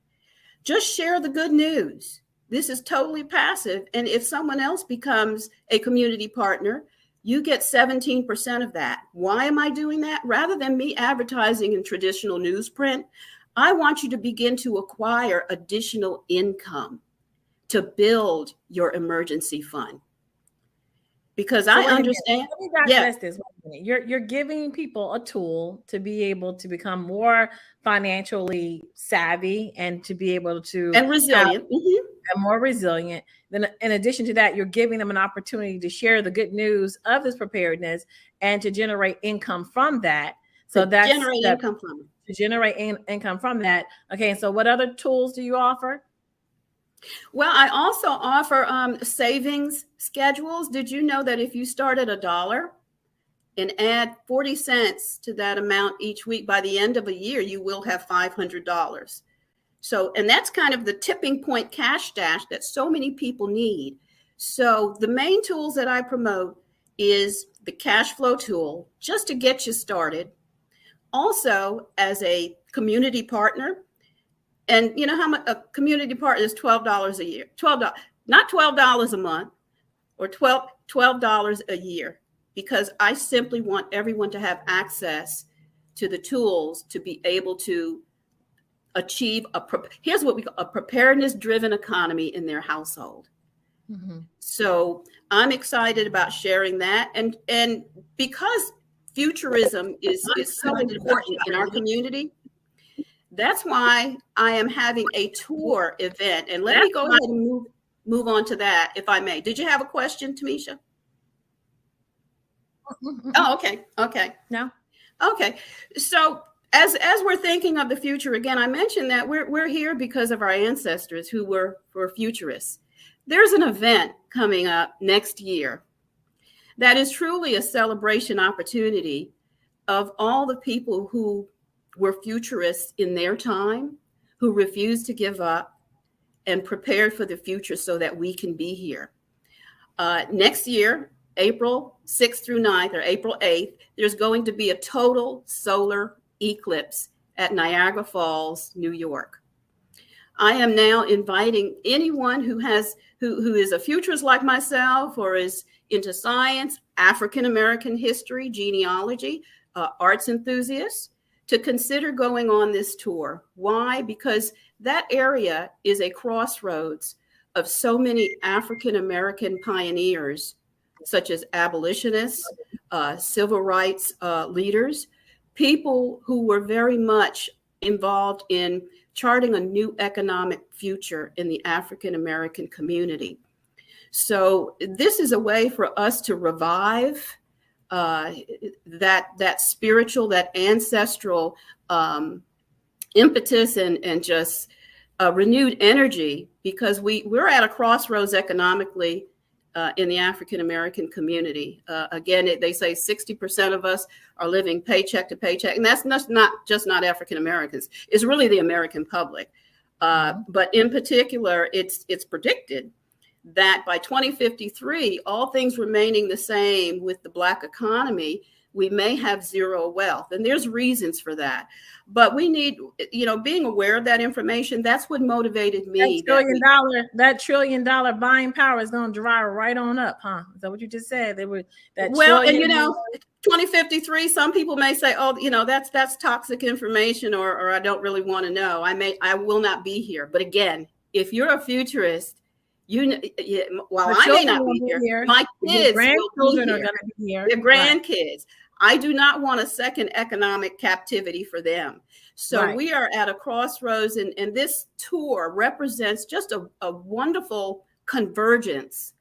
just share the good news. This is totally passive. And if someone else becomes a community partner, you get 17% of that. Why am I doing that? Rather than me advertising in traditional newsprint, I want you to begin to acquire additional income to build your emergency fund. Because so I understand.
Let me digest this. You're giving people a tool to be able to become more financially savvy and to be able to
and resilient.
And more resilient. Then in addition to that, you're giving them an opportunity to share the good news of this preparedness and to generate income from that. So that's
income from it.
To generate income from that. Okay, so what other tools do you offer?
Well, I also offer savings schedules. Did you know that if you start at $1 and add 40 cents to that amount each week, by the end of a year, you will have $500. So, and that's kind of the tipping point cash stash that so many people need. So the main tools that I promote is the cash flow tool, just to get you started. Also, as a community partner, and you know how much a community partner is? $12 a year. $12, not $12 a month, or $12 a year, because I simply want everyone to have access to the tools to be able to achieve here's what we call a preparedness-driven economy in their household. Mm-hmm. So I'm excited about sharing that, and because futurism is so important in our community, that's why I am having a tour event. And let me go ahead and move on to that, if I may. Did you have a question, Tamisha? Oh, okay.
No.
Okay. So as we're thinking of the future, again, I mentioned that we're here because of our ancestors who were futurists. There's an event coming up next year that is truly a celebration opportunity of all the people who were futurists in their time, who refused to give up and prepared for the future so that we can be here. Next year, April 6th through 9th, or April 8th, there's going to be a total solar eclipse at Niagara Falls, New York. I am now inviting anyone who is a futurist like myself, or is into science, African American history, genealogy, arts enthusiasts, to consider going on this tour. Why? Because that area is a crossroads of so many African American pioneers, such as abolitionists, civil rights leaders, people who were very much involved in charting a new economic future in the African American community. So this is a way for us to revive that spiritual, that ancestral impetus and just renewed energy, because we're at a crossroads economically in the African American community. Again, they say 60% of us are living paycheck to paycheck, and that's not just African Americans. It's really the American public. But in particular, it's predicted that by 2053, all things remaining the same with the Black economy, we may have zero wealth. And there's reasons for that. But we need, being aware of that information. That's what motivated me.
That $1 trillion buying power is going to dry right on up, huh? Is that what you just said? They were that.
Well, and 2053, some people may say, oh, that's toxic information, or I don't really want to know. I will not be here. But again, if you're a futurist, while I may not be here, my kids will be here. Are going to be here. Their grandkids. Right. I do not want a second economic captivity for them. So we are at a crossroads, and this tour represents just a wonderful convergence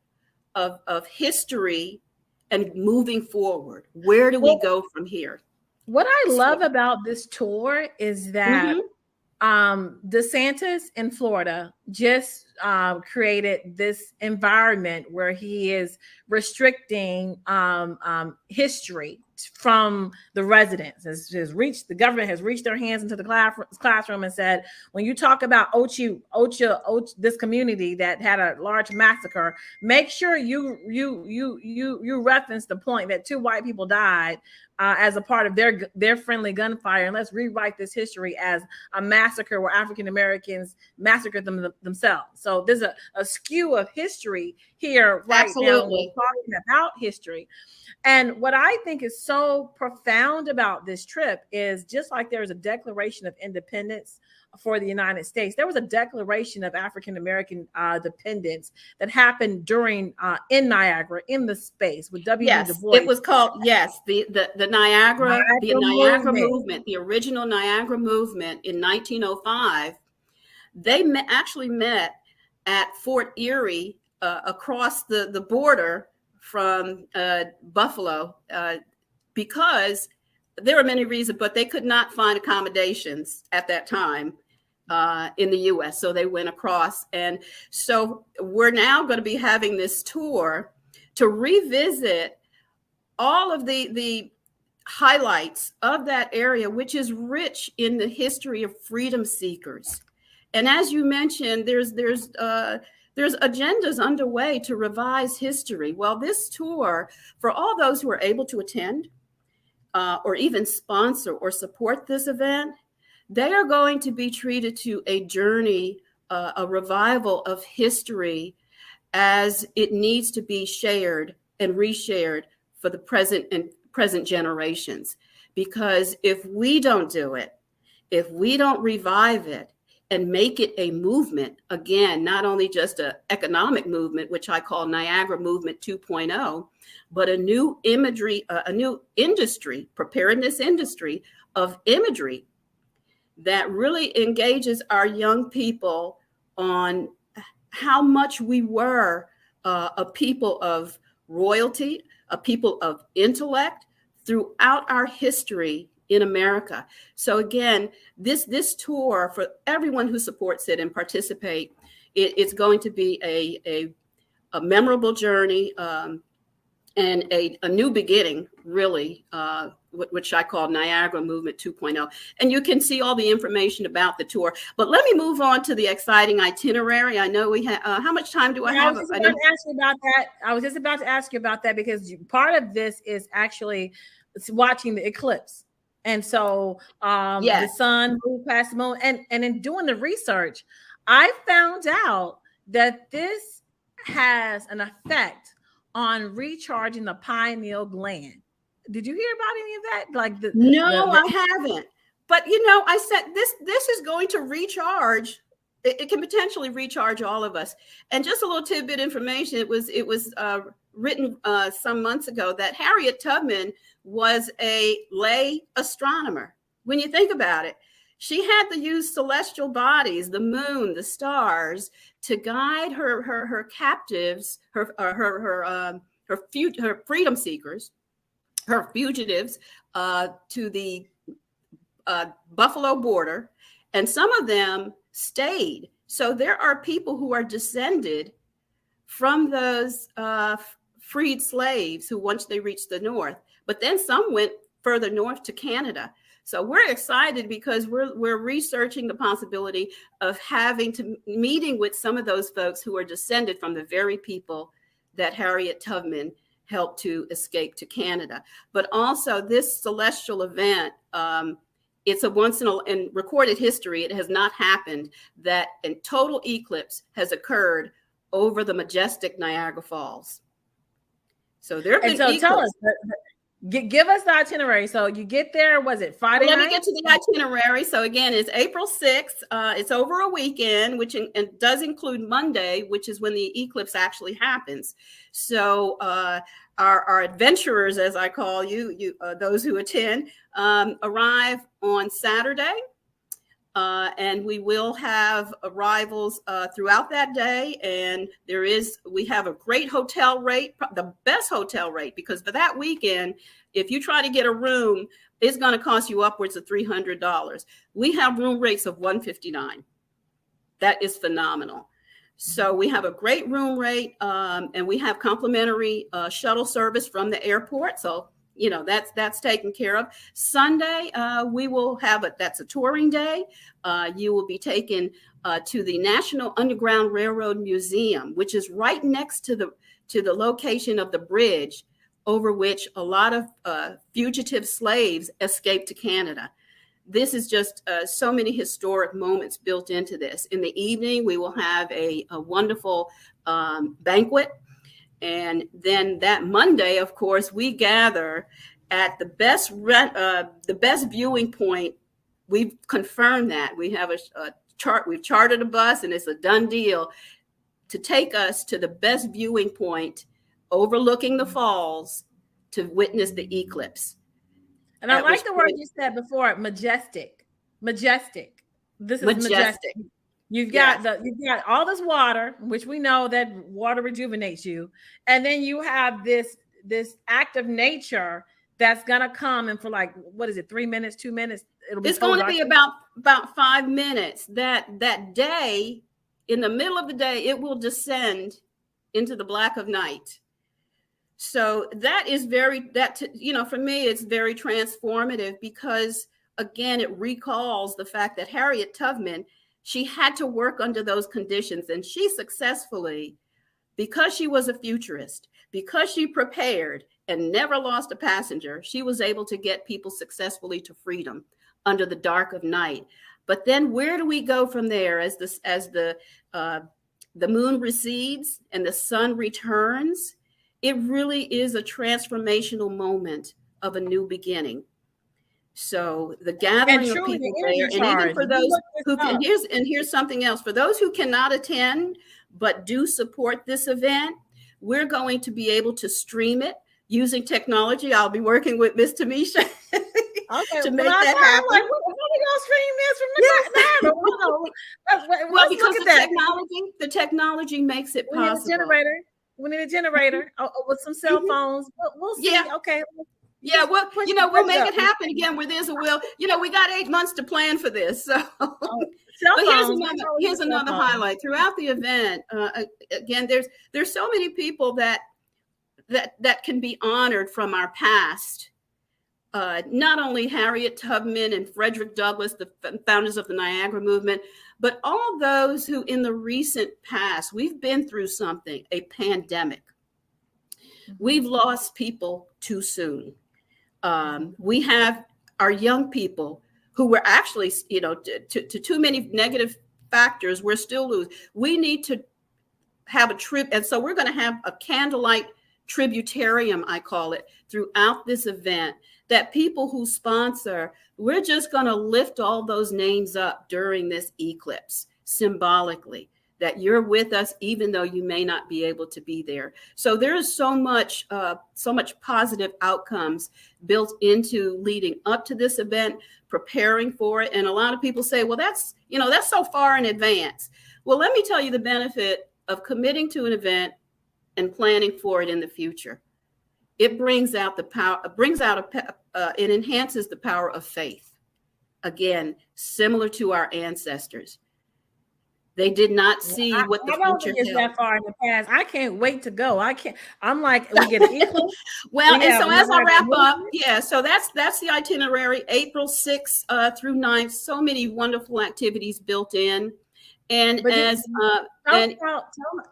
of history and moving forward. Where do we go from here?
What I love about this tour is that DeSantis in Florida just created this environment where he is restricting history from the residents. The government has reached their hands into the classroom and said, when you talk about Ocha, this community that had a large massacre, make sure you reference the point that 2 white people died as a part of their friendly gunfire, and let's rewrite this history as a massacre where African Americans massacred themselves. So there's a skew of history here right now. We're talking about history. And what I think is so profound about this trip is, just like there was a Declaration of Independence for the United States, there was a Declaration of African American dependence that happened during in Niagara, in the space with W. Du Bois.
It was called the Niagara movement, the original Niagara movement in 1905. They actually met at Fort Erie across the border from Buffalo, because there were many reasons, but they could not find accommodations at that time in the U.S. So they went across. And so we're now going to be having this tour to revisit all of the highlights of that area, which is rich in the history of freedom seekers. And as you mentioned, there's agendas underway to revise history. Well, this tour, for all those who are able to attend or even sponsor or support this event, they are going to be treated to a journey, a revival of history as it needs to be shared and reshared for the present generations. Because if we don't do it, if we don't revive it, and make it a movement, again, not only just an economic movement, which I call Niagara Movement 2.0, but a new imagery, a new industry, preparedness industry of imagery that really engages our young people on how much we were a people of royalty, a people of intellect throughout our history in America. So again, this tour, for everyone who supports it and participate, it's going to be a memorable journey and a new beginning, really, which I call Niagara Movement 2.0. And you can see all the information about the tour. But let me move on to the exciting itinerary. I know we have, how much time do I have?
I was just about to ask you about that, because part of this is actually watching the eclipse. And so the sun moved past the moon. And in doing the research, I found out that this has an effect on recharging the pineal gland. Did you hear about any of that?
No, I haven't. But I said this is going to recharge. It can potentially recharge all of us. And just a little tidbit information. It was written some months ago that Harriet Tubman was a lay astronomer. When you think about it, she had to use celestial bodies, the moon, the stars, to guide her captives, her freedom seekers, her fugitives, to the Buffalo border, and some of them stayed. So there are people who are descended from those freed slaves who, once they reached the north, but then some went further north to Canada. So we're excited because we're researching the possibility of meeting with some of those folks who are descended from the very people that Harriet Tubman helped to escape to Canada. But also this celestial event, it's a once in recorded history. It has not happened that a total eclipse has occurred over the majestic Niagara Falls. So there have been eclipses.
Tell us, give us the itinerary. So you get there, was it Friday night?
Let me get to the itinerary. So again, it's April 6th. It's over a weekend, which does include Monday, which is when the eclipse actually happens. So our adventurers, as I call you those who attend, arrive on Saturday. And we will have arrivals throughout that day. And we have a great hotel rate, the best hotel rate, because for that weekend, if you try to get a room, it's going to cost you upwards of $300. We have room rates of $159. That is phenomenal. So we have a great room rate, and we have complimentary shuttle service from the airport. So that's taken care of. Sunday, we will have that's a touring day. You will be taken to the National Underground Railroad Museum, which is right next to the location of the bridge over which a lot of fugitive slaves escaped to Canada. This is just so many historic moments built into this. In the evening, we will have a wonderful banquet. And then that Monday, of course, we gather at the best viewing point. We've confirmed that. We have a chart. We've chartered a bus, and it's a done deal to take us to the best viewing point overlooking the falls to witness the eclipse.
And I like the word you said before, majestic. Majestic. This is majestic. You've got all this water, which we know that water rejuvenates you. And then you have this act of nature that's gonna come, and for 3 minutes, 2 minutes,
it's going to be about 5 minutes. That day, in the middle of the day, it will descend into the black of night. So that is for me, it's very transformative, because again, it recalls the fact that Harriet Tubman, she had to work under those conditions, and she successfully, because she was a futurist, because she prepared and never lost a passenger, she was able to get people successfully to freedom under the dark of night. But then where do we go from there as the moon recedes and the sun returns? It really is a transformational moment of a new beginning. So the gathering of people there, and even for those who can, here's something else. For those who cannot attend but do support this event, we're going to be able to stream it using technology. I'll be working with Miss Tamisha to make that happen.
When are y'all stream this from the
Well, because the technology makes it possible.
We need a generator with some cell phones. We'll see.
Yeah.
Okay.
Yeah, well, we'll make it happen again where there's a will. We got 8 months to plan for this. So, but here's another highlight throughout the event. Again, there's so many people that can be honored from our past. Not only Harriet Tubman and Frederick Douglass, the founders of the Niagara movement, but all those who in the recent past, we've been through something, a pandemic. We've lost people too soon. We have our young people who were actually, to too many negative factors, we're still losing. We need to have a trip. And so we're going to have a candlelight tributarium, I call it, throughout this event, that people who sponsor, we're just going to lift all those names up during this eclipse symbolically, that you're with us even though you may not be able to be there. So there is so much positive outcomes built into leading up to this event, preparing for it. And a lot of people say, well, that's so far in advance. Well, let me tell you the benefit of committing to an event and planning for it in the future. It brings out the power, it enhances the power of faith. Again, similar to our ancestors. They did not see what the future
is
held.
that far in the past. I can't wait to go. I'm like, we get an eclipse.
Well, and so as I wrap up, so that's the itinerary, April 6th through 9th. So many wonderful activities built in. And
tell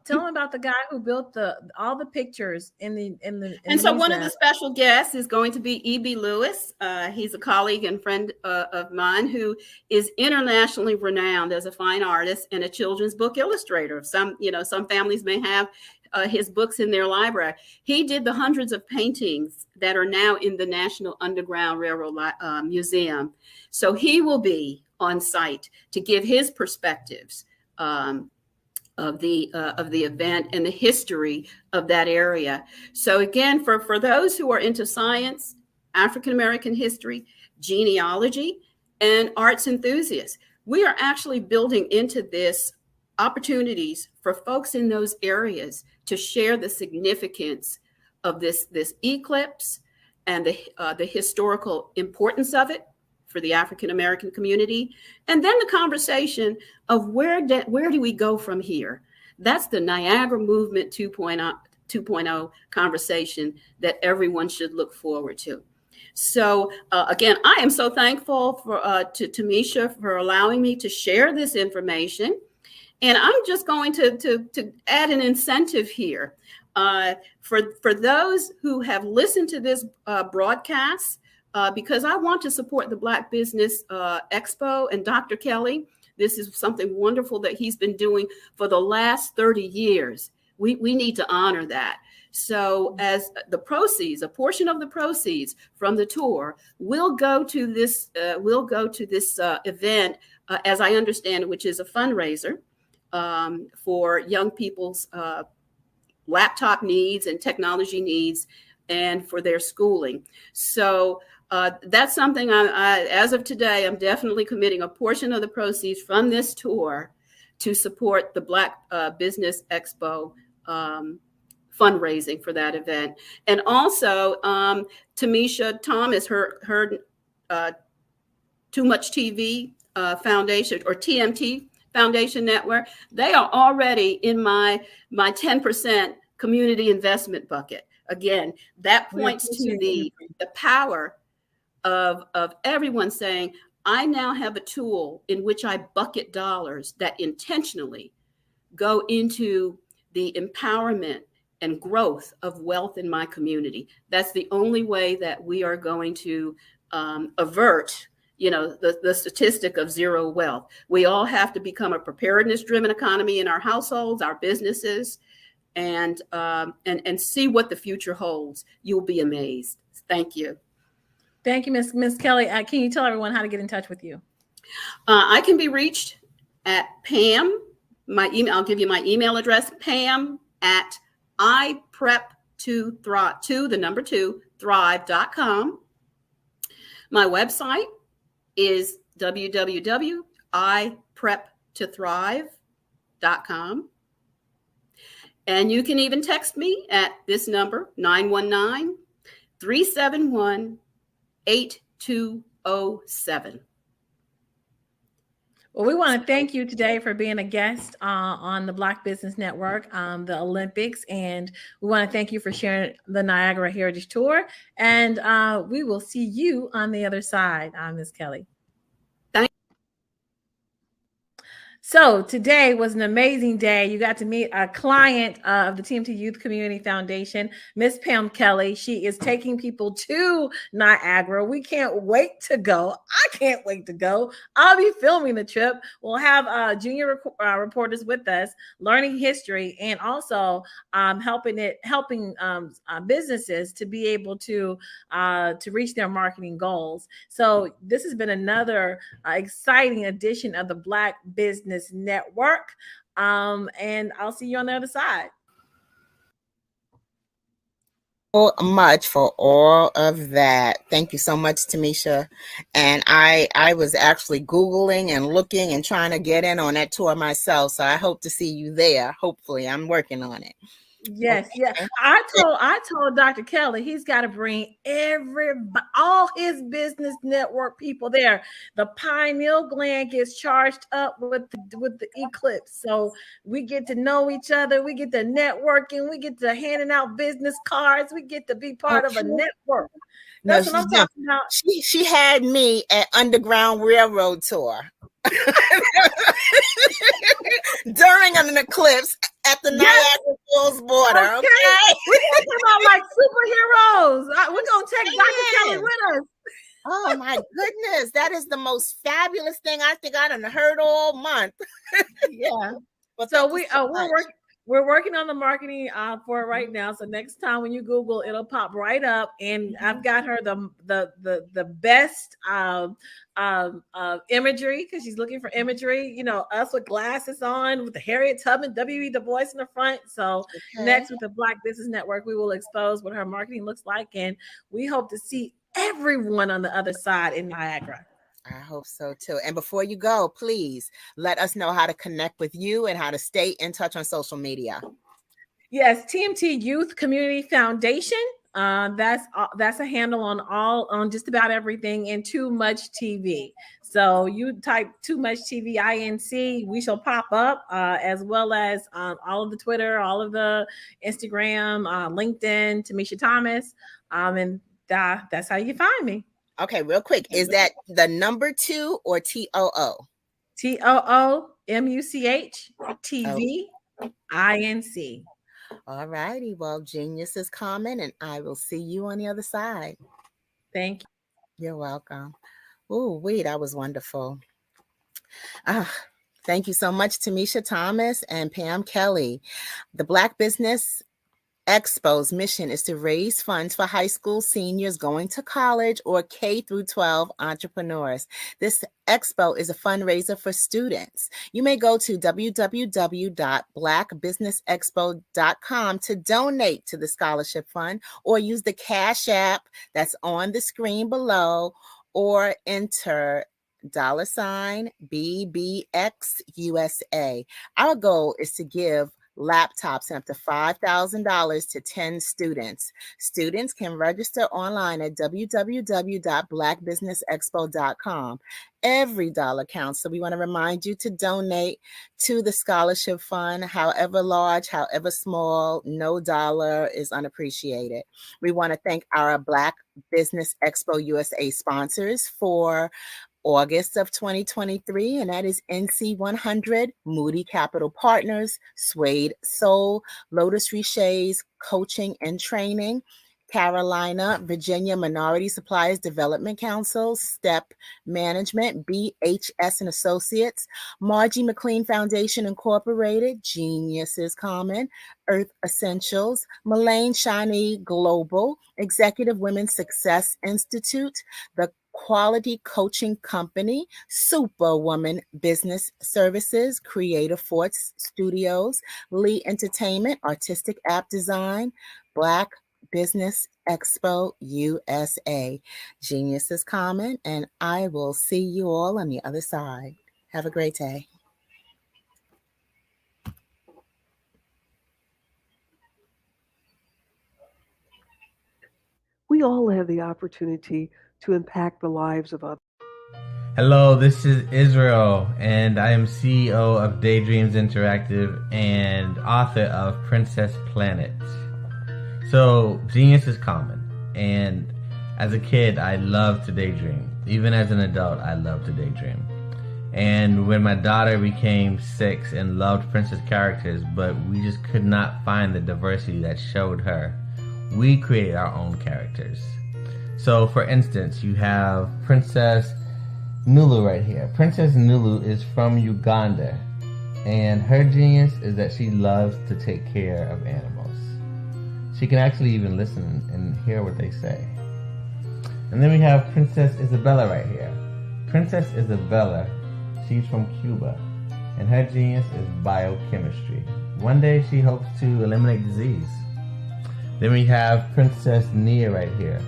them about the guy who built all the pictures in the
so one of the special guests is going to be E.B. Lewis. He's a colleague and friend of mine who is internationally renowned as a fine artist and a children's book illustrator. Some families may have his books in their library. He did the hundreds of paintings that are now in the National Underground Railroad Museum. So he will be on site to give his perspectives of the event and the history of that area. So again, for those who are into science, African American history, genealogy, and arts enthusiasts, we are actually building into this opportunities for folks in those areas to share the significance of this eclipse and the historical importance of it for the African American community, and then the conversation of where do we go from here? That's the Niagara Movement 2.0 conversation that everyone should look forward to. So again, I am so thankful to Tamisha for allowing me to share this information, and I'm just going to add an incentive here for those who have listened to this broadcast. Because I want to support the Black Business Expo and Dr. Kelly. This is something wonderful that he's been doing for the last 30 years. We need to honor that. So as the proceeds, a portion of the proceeds from the tour will go to this event, as I understand it, which is a fundraiser for young people's laptop needs and technology needs and for their schooling. So that's something as of today, I'm definitely committing a portion of the proceeds from this tour to support the Black Business Expo fundraising for that event. And also, Tamisha Thomas, her TooMuchTV Foundation or TMT Foundation Network, they are already in my 10% community investment bucket. Again, that points to the power of everyone saying, I now have a tool in which I bucket dollars that intentionally go into the empowerment and growth of wealth in my community. That's the only way that we are going to avert, the statistic of zero wealth. We all have to become a preparedness-driven economy in our households, our businesses, and see what the future holds. You'll be amazed. Thank you.
Thank you, Miss Kelly. Can you tell everyone how to get in touch with you?
I can be reached at Pam. I'll give you my email address, Pam at thrive.com. My website is www.ipreptothrive.com. And you can even text me at this number, 919-371-8207.
Well, we want to thank you today for being a guest on the Black Business Network, the Olympics, and we want to thank you for sharing the Niagara Heritage Tour. And we will see you on the other side, Ms. Kelly. So today was an amazing day. You got to meet a client of the TMT Youth Community Foundation, Miss Pam Kelly. She is taking people to Niagara. We can't wait to go. I can't wait to go. I'll be filming the trip. We'll have junior reporters with us, learning history, and also helping businesses to be able to reach their marketing goals. So this has been another exciting edition of the Black Business Network. And I'll see you on the other side.
So much for all of that. Thank you so much, Tamisha. And I was actually Googling and looking and trying to get in on that tour myself. So I hope to see you there. Hopefully, I'm working on it.
Yes, yeah. I told Dr. Kelly he's got to bring all his business network people there. The pineal gland gets charged up with the eclipse, so we get to know each other. We get to networking. We get to handing out business cards. We get to be part of a network. That's what I'm talking about.
She had me at Underground Railroad tour during an eclipse at the Niagara Falls border. Okay.
We're talking about like superheroes. We're gonna take Dr. Kelly with us.
Oh my goodness, that is the most fabulous thing I think I done heard all month.
Yeah. So we're working on the marketing for it right now. So next time when you Google, it'll pop right up. And I've got her the best imagery, because she's looking for imagery. You know, us with glasses on, with the Harriet Tubman, W.E. Du Bois in the front. So next with the Black Business Network, we will expose what her marketing looks like, and we hope to see everyone on the other side in Niagara.
I hope so too. And before you go, please let us know how to connect with you and how to stay in touch on social media.
Yes, TMT Youth Community Foundation. That's a handle on just about everything, and TooMuchTV. So you type TooMuchTV INC, we shall pop up, as well as all of the Twitter, all of the Instagram, LinkedIn, Tamisha Thomas, and that's how you find me.
Okay, real quick. Is that the number 2 or TOO?
TOOMUCH TV
All righty. Well, genius is coming, and I will see you on the other side.
Thank you.
You're welcome. Oh, wait, that was wonderful. Thank you so much, Tamisha Thomas and Pam Kelly. The Black Business Expo's mission is to raise funds for high school seniors going to college or K through 12 entrepreneurs. This expo is a fundraiser for students. You may go to www.blackbusinessexpo.com to donate to the scholarship fund, or use the Cash App that's on the screen below, or enter $BBXUSA. Our goal is to give laptops and up to $5,000 to 10 students. Students can register online at www.blackbusinessexpo.com. Every dollar counts, so we want to remind you to donate to the scholarship fund, however large, however small. No dollar is unappreciated. We want to thank our Black Business Expo USA sponsors for August of 2023, and that is NC 100, Moody Capital Partners, Suede Soul, Lotus Riche's Coaching and Training, Carolina, Virginia Minority Suppliers Development Council, STEP Management, BHS and Associates, Margie McLean Foundation Incorporated, Genius is Common, Earth Essentials, Mullane Shani Global, Executive Women's Success Institute, the Quality Coaching Company, Superwoman Business Services, Creative Force Studios, Lee Entertainment, Artistic App Design, Black Business Expo USA. Genius is Common, and I will see you all on the other side. Have a great day.
We all have the opportunity to impact the lives of others.
Hello, this is Israel, and I am CEO of Daydreams Interactive and author of Princess Planet. So, genius is common, and as a kid, I loved to daydream. Even as an adult, I love to daydream. And when my daughter became 6 and loved princess characters, but we just could not find the diversity that showed her, we created our own characters. So for instance, you have Princess Nulu right here. Princess Nulu is from Uganda, and her genius is that she loves to take care of animals. She can actually even listen and hear what they say. And then we have Princess Isabella right here. Princess Isabella, she's from Cuba, and her genius is biochemistry. One day she hopes to eliminate disease. Then we have Princess Nia right here.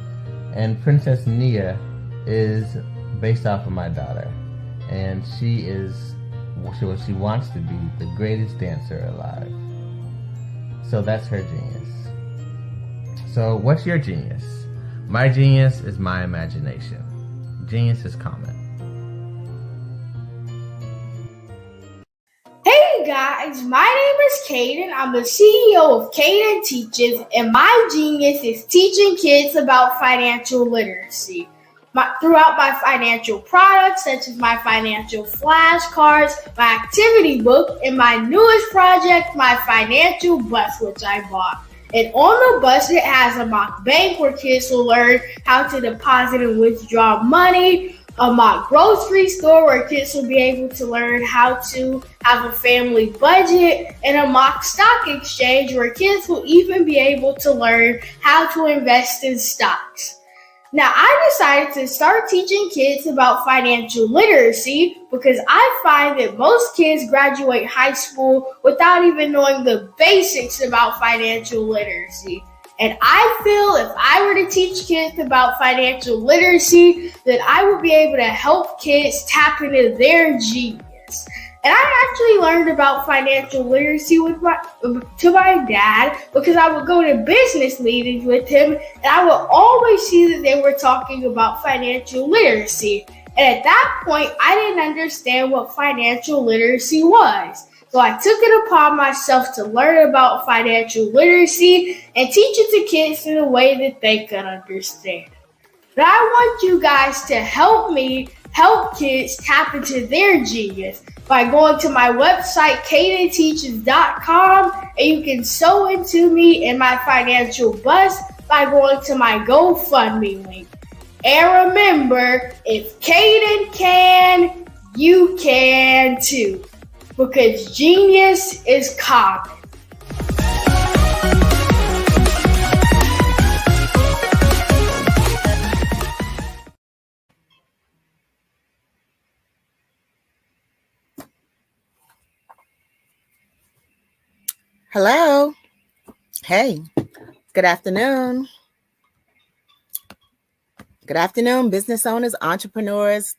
And Princess Nia is based off of my daughter. And she is what she wants to be, the greatest dancer alive. So that's her genius. So what's your genius? My genius is my imagination. Genius is common.
Hey guys, my name is Caden. I'm the CEO of Caden Teaches, and my genius is teaching kids about financial literacy. Throughout my financial products, such as my financial flashcards, my activity book, and my newest project, my financial bus, which I bought. And on the bus, it has a mock bank where kids will learn how to deposit and withdraw money, a mock grocery store where kids will be able to learn how to have a family budget, and a mock stock exchange where kids will even be able to learn how to invest in stocks. Now, I decided to start teaching kids about financial literacy because I find that most kids graduate high school without even knowing the basics about financial literacy. And I feel if I were to teach kids about financial literacy, that I would be able to help kids tap into their genius. And I actually learned about financial literacy to my dad because I would go to business meetings with him, and I would always see that they were talking about financial literacy. And at that point, I didn't understand what financial literacy was. So I took it upon myself to learn about financial literacy and teach it to kids in a way that they could understand. But I want you guys to help me help kids tap into their genius by going to my website, cadenteaches.com, and you can sew into me in my financial bus by going to my GoFundMe link. And remember, if Caden can, you can too, because genius is common.
Hello. Hey, good afternoon. Good afternoon, business owners, entrepreneurs,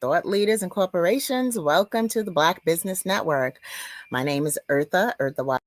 thought leaders, and corporations. Welcome to the Black Business Network. My name is Eartha Watt.